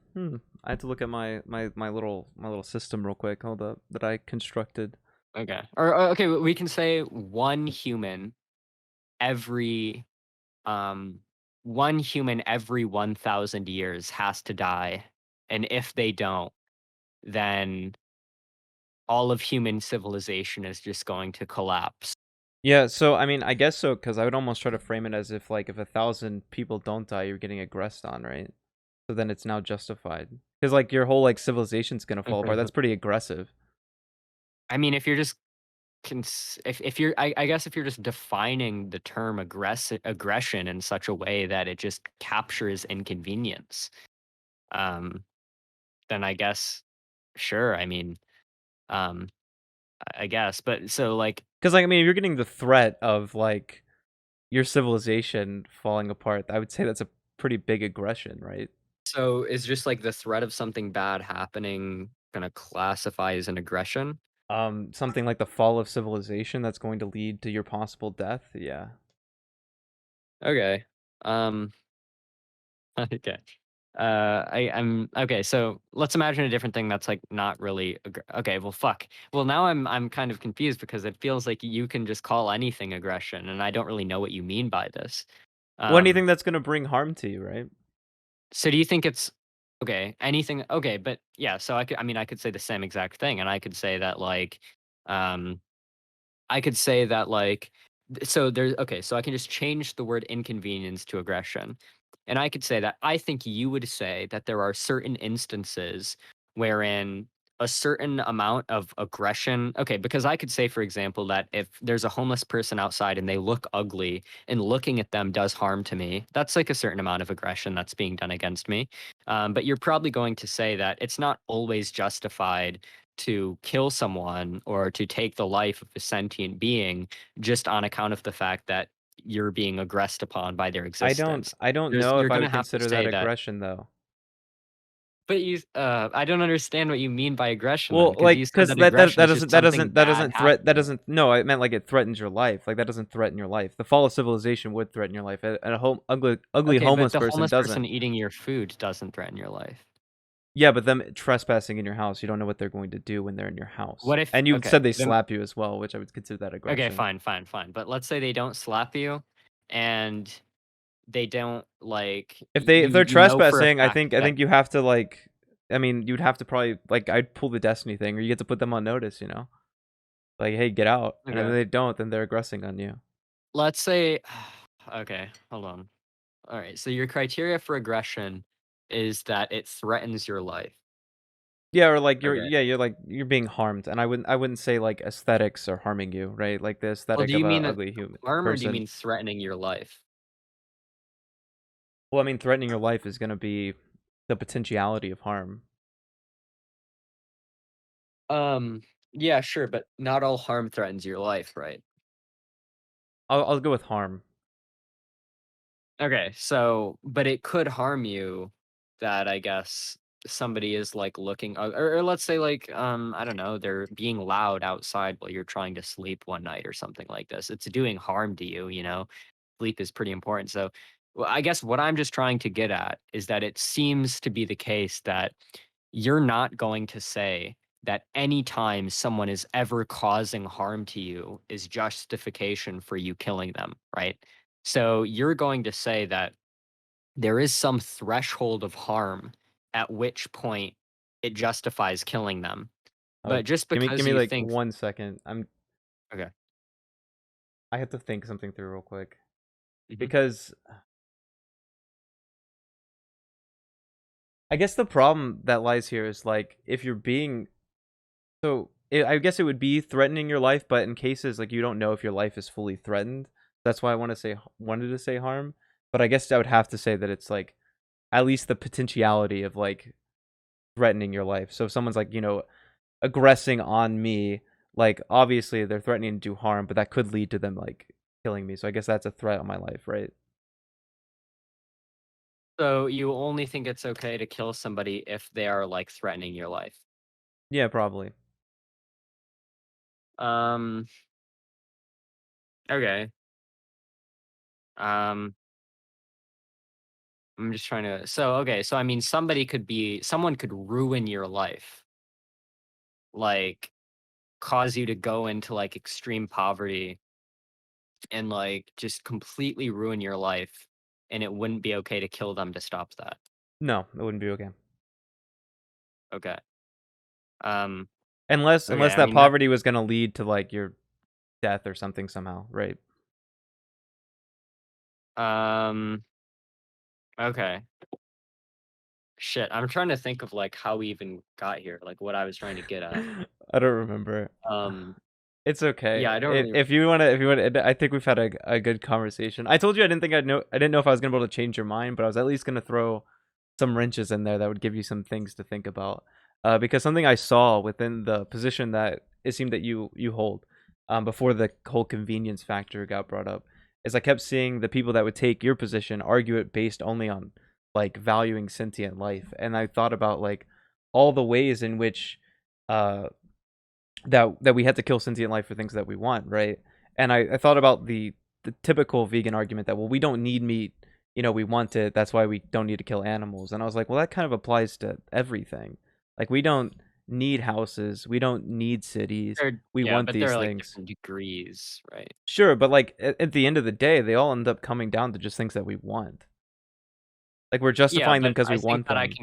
have to look at my little system real quick. Hold up, that I constructed. Okay. Or okay, we can say every um 1 human every 1,000 years has to die, and if they don't, then all of human civilization is just going to collapse. Yeah, so I mean, I guess so, because I would almost try to frame it as if, like, if 1,000 people don't die, you're getting aggressed on, right? So then it's now justified. Because, like, your whole, like, civilization's gonna fall apart. That's pretty aggressive. I mean, if you're just if you're I guess if you're just defining the term aggression in such a way that it just captures inconvenience, um, then I guess sure. I mean, um, I guess, but so like, Because, like, I mean, if you're getting the threat of, like, your civilization falling apart, I would say that's a pretty big aggression, right? so is just like the threat of something bad happening gonna classify as an aggression? Something like the fall of civilization that's going to lead to your possible death. Yeah. Okay. Um, okay. I'm okay. So let's imagine a different thing that's like not really okay. Well, fuck. Well, now I'm kind of confused because it feels like you can just call anything aggression, and I don't really know what you mean by this. Well, Um, anything that's gonna bring harm to you, right? so do you think it's okay? Anything? Okay, but yeah. So I mean, I could say the same exact thing, and I could say that like, um, I could say that like so there's okay, so I can just change the word inconvenience to aggression. And I could say that I think you would say that there are certain instances wherein a certain amount of aggression, okay, because I could say, for example, that if there's a homeless person outside and they look ugly and looking at them does harm to me, that's like a certain amount of aggression that's being done against me. But you're probably going to say that it's not always justified to kill someone or to take the life of a sentient being just on account of the fact that you're being aggressed upon by their existence. I don't know You're if I gonna would have to consider that say that. aggression though. But I don't understand what you mean by aggression then, Well, because like, you said because that aggression is just something that bad doesn't threat that happening. doesn't no, I meant like it threatens your life. Like that doesn't threaten your life. The fall of civilization would threaten your life. And a ugly Okay, but homeless the person homeless person doesn't. eating your food doesn't threaten your life. Yeah, but them trespassing in your house, you don't know what they're going to do when they're in your house. What if And you okay, said they then slap you as well, which I would consider that okay, aggression. fine. But let's say they don't slap you, and they don't like If they're for a trespassing, I fact think that you have to like. I mean, you'd have to probably like I'd pull the destiny thing, or you get to put them on notice. Like, hey, get out. And if okay. they don't, then they're aggressing on you. Let's say okay, hold on. All right, so your criteria for aggression is that it threatens your life. Yeah, or like Okay. you're being harmed, and I wouldn't say like aesthetics are harming you, right? Like the Well, aesthetic do of you a mean ugly human harm or do you person. mean threatening your life? Well, I mean, threatening your life is gonna be the potentiality of harm. Um, yeah, sure, but not all harm threatens your life, right? I'll go with harm. Okay, so but it could harm you that I guess somebody is like looking or let's say like I don't know, they're being loud outside while you're trying to sleep one night or something like this. It's doing harm to you, you know. Sleep is pretty important. So well, I guess what I'm just trying to get at is that it seems to be the case that you're not going to say that any time someone is ever causing harm to you is justification for you killing them, right? So you're going to say that there is some threshold of harm at which point it justifies killing them. Uh, But just give because me you like think 1 second. okay. I have to think something through real quick Mhm. because I guess the problem that lies here is like if you're being I guess it would be threatening your life, but in cases like you don't know if your life is fully threatened. That's why I wanted to say harm, but I guess I would have to say that it's like at least the potentiality of like threatening your life. So if someone's like, aggressing on me, like obviously they're threatening to do harm, but that could lead to them like killing me. So I guess that's a threat on my life, right? So you only think it's okay to kill somebody if they are like threatening your life. Yeah, probably. Um okay. Um I'm just trying to so okay, so I mean someone could ruin your life. Like cause you to go into like extreme poverty and like just completely ruin your life and it wouldn't be okay to kill them to stop that. No, it wouldn't be okay. Okay. Um okay, Unless I that mean that poverty was gonna lead to like your death or something somehow, right? um okay. Shit, I'm trying to think of like how we even got here, like what I was trying to get at. I don't remember. Um It's okay. yeah, I don't really If you wanna, I think we've had a good conversation. I told you I didn't know if I was gonna be able to change your mind, but I was at least gonna throw some wrenches in there that would give you some things to think about. Because something I saw within the position that it seemed that you hold, before the whole convenience factor got brought up, is I kept seeing the people that would take your position argue it based only on like valuing sentient life, and I thought about like all the ways in which uh that we had to kill sentient life for things that we want, right? And I thought about the typical vegan argument that well we don't need meat, we want it, that's why we don't need to kill animals. And I was like, well that kind of applies to everything. Like we don't need houses, we don't need cities, we yeah, want but there these are like things. different degrees, right? Sure, but like at the end of the day, they all end up coming down to just things that we want. Like we're Yeah, justifying them but because we want them.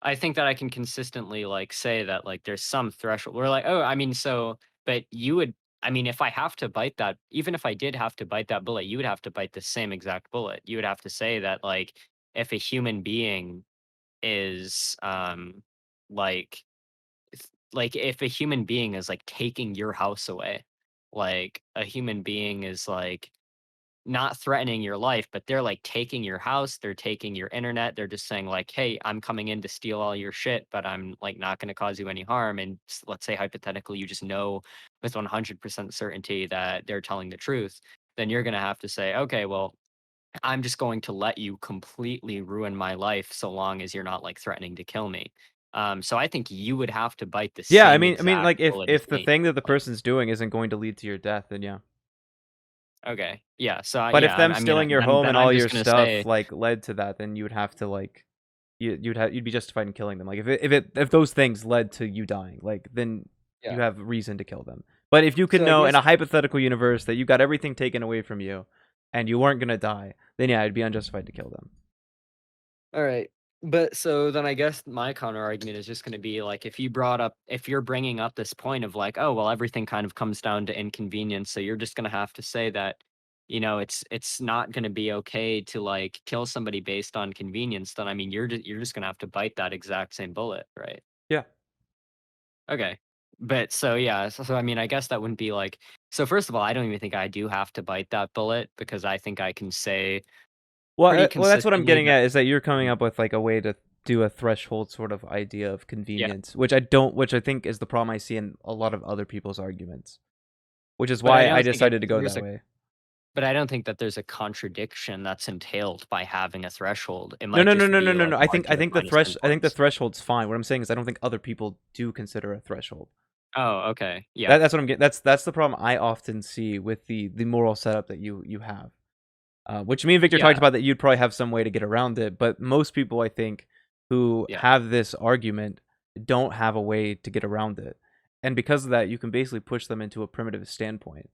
I think that I can consistently like say that like there's some threshold. We're like, oh, I mean, so, but you would, I mean, if I have to bite that, even if I did have to bite that bullet, you would have to bite the same exact bullet. You would have to say that like if a human being is like like if a human being is like taking your house away, like a human being is like not threatening your life, but they're like taking your house, they're taking your internet, they're just saying like, "Hey, I'm coming in to steal all your shit, but I'm like not going to cause you any harm." And let's say hypothetically you just know with 100% certainty that they're telling the truth, then you're going to have to say, "Okay, well, I'm just going to let you completely ruin my life so long as you're not like threatening to kill me." So I think you would have to bite the Yeah, same I mean exact like if bullet as if the me. thing that the Like, person's doing isn't going to lead to your death, then yeah. okay, yeah. So But if yeah, them I mean, stealing your home then and I'm all your just gonna stuff say, like led to that, then you would have to like you'd be justified in killing them. Like if those things led to you dying, like then you yeah. have reason to kill them. But if you could So I know in guess a hypothetical universe that you got everything taken away from you and you weren't gonna die, then yeah, it'd be unjustified to kill them. all right. But so then I guess my counter argument is just going to be like if you're bringing up this point of like, oh, well, everything kind of comes down to inconvenience. So you're just going to have to say that, it's not going to be okay to like kill somebody based on convenience. Then I mean, you're just going to have to bite that exact same bullet, right? Yeah. Okay. But so yeah, so I mean, I guess that wouldn't be like. So first of all, I don't even think I do have to bite that bullet because I think I can say pretty Well, that's what I'm consistently getting that. at is that you're coming Mhm. up with like a way to do a threshold sort of idea of Yeah. convenience, which I think is the problem I see in a lot of other people's arguments, which is But I why I don't think decided to go that way. but I don't think that there's a contradiction that's entailed by having a threshold. It No, might no, no, just no, no, be no, like no. hard to define a certain I think the place. threshold's fine. What I'm saying is I don't think other people do consider a threshold. Oh, okay. Yeah. That's what I'm getting. That's the problem I often see with the moral setup that you have. Which me and Victor talked Yeah. about that you'd probably have some way to get around it, but most people I think who Yeah. have this argument don't have a way to get around it. And because of that, you can basically push them into a primitive standpoint.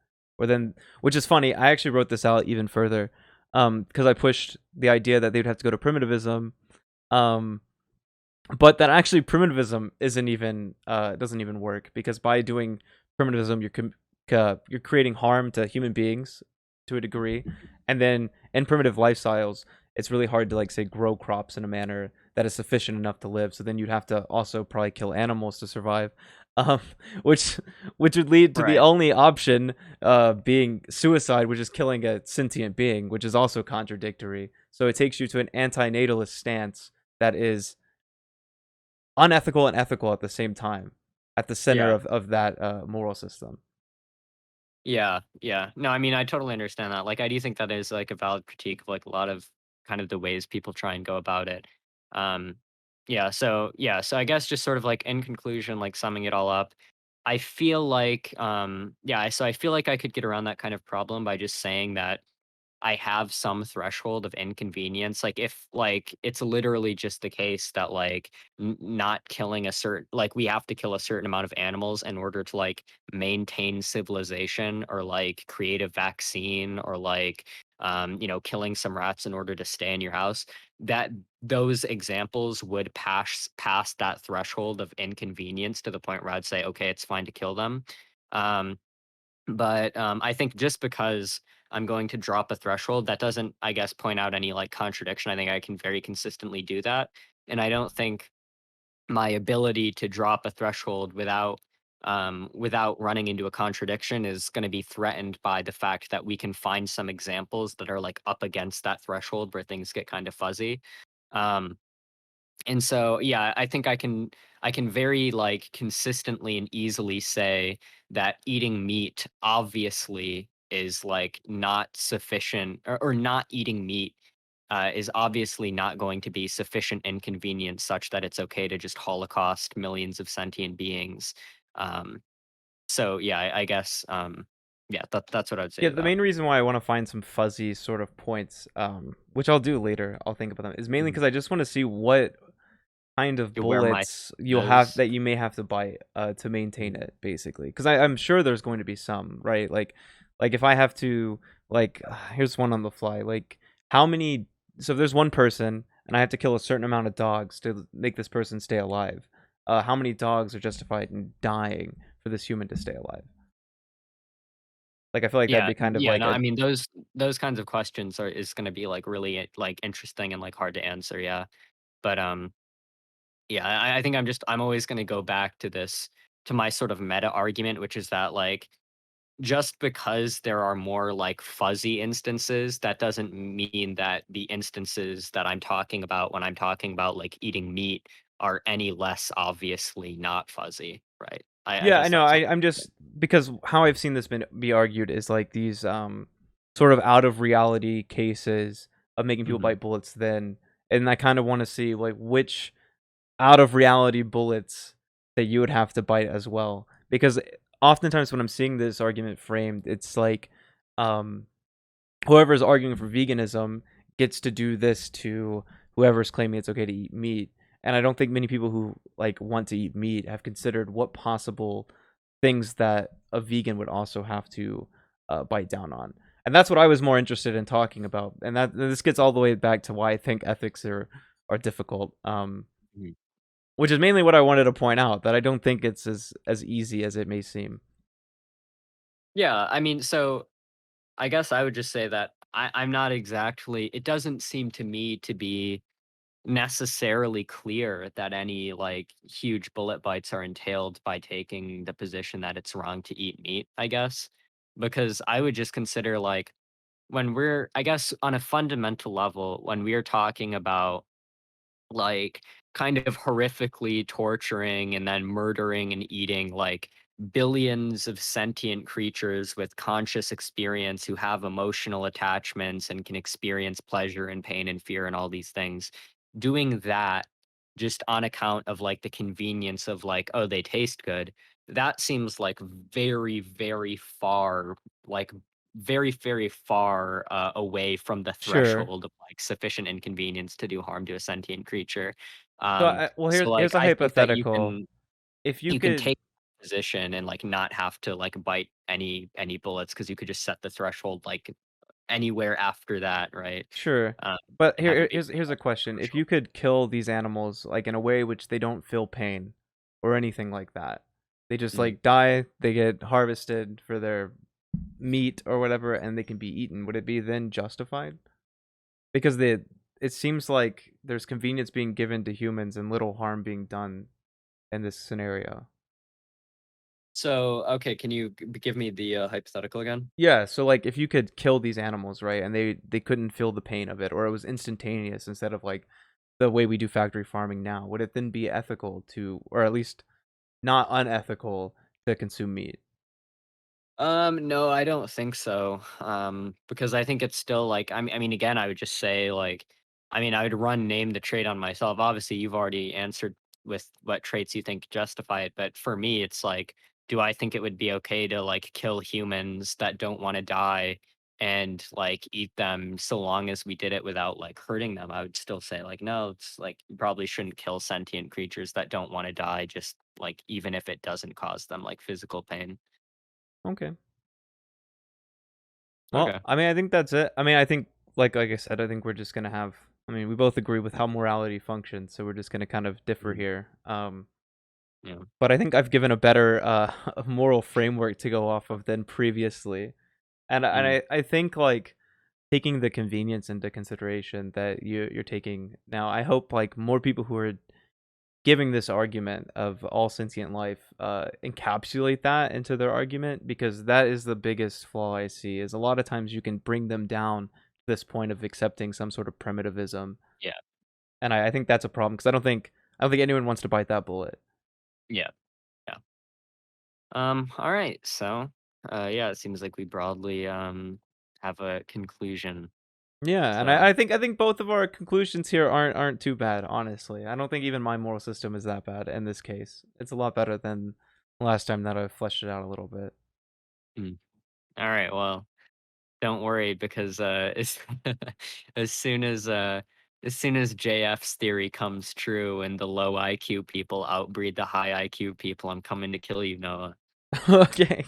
Which is funny, I actually wrote this out even further, because I pushed the idea that they'd have to go to primitivism, um, but that actually primitivism isn't even doesn't even work because by doing primitivism you're creating harm to human beings to a degree, and then in primitive lifestyles it's really hard to like say grow crops in a manner that is sufficient enough to live, so then you'd have to also probably kill animals to survive, um which would lead to the Right. only option being suicide, which is killing a sentient being, which is also contradictory. So it takes you to an antinatalist stance that is unethical and ethical at the same time, at the center Yeah. of that moral system. Yeah. Yeah. No, I mean, I totally understand that. Like, I do think that is like a valid critique of like a lot of kind of the ways people try and go about it. Um, yeah. So I guess just sort of like in conclusion, like summing it all up, I feel like, so I feel like I could get around that kind of problem by just saying that I have some threshold of inconvenience. Like if like it's literally just the case that like not killing a certain like we have to kill a certain amount of animals in order to like maintain civilization or like create a vaccine or like killing some rats in order to stay in your house, that those examples would pass that threshold of inconvenience to the point where I'd say okay, it's fine to kill them. But I think just because I'm going to drop a threshold, that doesn't, I guess, point out any like contradiction. I think I can very consistently do that. And I don't think my ability to drop a threshold without running into a contradiction is going to be threatened by the fact that we can find some examples that are like up against that threshold where things get kind of fuzzy. Um, and so, yeah, I think I can very like consistently and easily say that eating meat obviously is like not sufficient, or not eating meat is obviously not going to be sufficient inconvenience such that it's okay to just holocaust millions of sentient beings. Um, so yeah, I guess yeah, that's what I'd say Yeah, to the that. main reason why I want to find some fuzzy sort of points, which I'll do later, I'll think about them, is mainly Mhm. because I just want to see what kind of Where my bullets you'll have is. that you may have to bite to maintain Mhm. it, basically. Because I'm sure there's going to be some, right? Like if I have to, like, here's one on the fly. Like, how many? So if there's one person and I have to kill a certain amount of dogs to make this person stay alive, how many dogs are justified in dying for this human to stay alive? Like, I feel like that'd Yeah, be kind of yeah, like no, a I mean those kinds of questions is going to be like really like interesting and like hard to answer, yeah. But yeah, I think I'm always going to go back to this to my sort of meta argument, which is that like just because there are more like fuzzy instances, that doesn't mean that the instances that I'm talking about when I'm talking about like eating meat are any less obviously not fuzzy, right? I Yeah, I guess know. that's what. I'm just because how I've seen this be argued is like these sort of out of reality cases of making people Mhm. bite bullets then, and I kind of want to see like which out of reality bullets that you would have to bite as well, because oftentimes when I'm seeing this argument framed, it's like um whoever's arguing for veganism gets to do this to whoever's claiming it's okay to eat meat. And I don't think many people who like want to eat meat have considered what possible things that a vegan would also have to bite down on. And that's what I was more interested in talking about. And this gets all the way back to why I think ethics are difficult. Mhm. Which is mainly what I wanted to point out, that I don't think it's as easy as it may seem. Yeah, I mean, so I guess I would just say that I'm not exactly. It doesn't seem to me to be necessarily clear that any like huge bullet bites are entailed by taking the position that it's wrong to eat meat, I guess. Because I would just consider like when we're, I guess, on a fundamental level, when we are talking about like kind of horrifically torturing and then murdering and eating like billions of sentient creatures with conscious experience who have emotional attachments and can experience pleasure and pain and fear and all these things. Doing that just on account of like the convenience of like, oh, they taste good. That seems like very, very far, like very, very far away from the Sure. threshold of like sufficient inconvenience to do harm to a sentient creature. So So here's like a I think that hypothetical. If you you can could take a position and like not have to like bite any bullets because you could just set the threshold like anywhere after that, right? Sure. Um, But and have it be here's a question. If neutral. you could kill these animals like in a way which they don't feel pain or anything like that. They just Mhm. like die, they get harvested for their meat or whatever and they can be eaten. Would it be then justified? Because it seems like there's convenience being given to humans and little harm being done in this scenario. So okay, can you give me the hypothetical again? Yeah, so like if you could kill these animals, right, and they couldn't feel the pain of it, or it was instantaneous instead of like the way we do factory farming now, would it then be ethical to, or at least not unethical to consume meat? No, I don't think so. Because I think it's still like I mean, again, I would just say like, I mean, I would run name the trait on myself. Obviously, you've already answered with what traits you think justify it, but for me, it's like, do I think it would be okay to like kill humans that don't want to die and like eat them so long as we did it without like hurting them? I would still say like, no, it's like you probably shouldn't kill sentient creatures that don't want to die, just like even if it doesn't cause them like physical pain. Okay. Well, Okay. I mean, I think that's it. I mean, I think like I said, I think we're just gonna have. I mean, we both agree with how morality functions, so we're just gonna kind of differ Mhm. here. Yeah. But I think I've given a better a moral framework to go off of than previously, and Mm. I think like taking the convenience into consideration that you're taking now, I hope like more people who are giving this argument of all sentient life encapsulate that into their argument, because that is the biggest flaw I see, is a lot of times you can bring them down to this point of accepting some sort of primitivism, Yeah. and I think that's a problem because I don't think anyone wants to bite that bullet. Yeah. Yeah. All right. So, yeah, it seems like we broadly have a conclusion. Yeah, and So, I think both of our conclusions here aren't too bad, honestly. I don't think even my moral system is that bad in this case. It's a lot better than last time that I fleshed it out a little bit. mm, all right. Well, don't worry because as soon as as soon as JF's theory comes true and the low IQ people outbreed the high IQ people, I'm coming to kill you, Noah. Okay.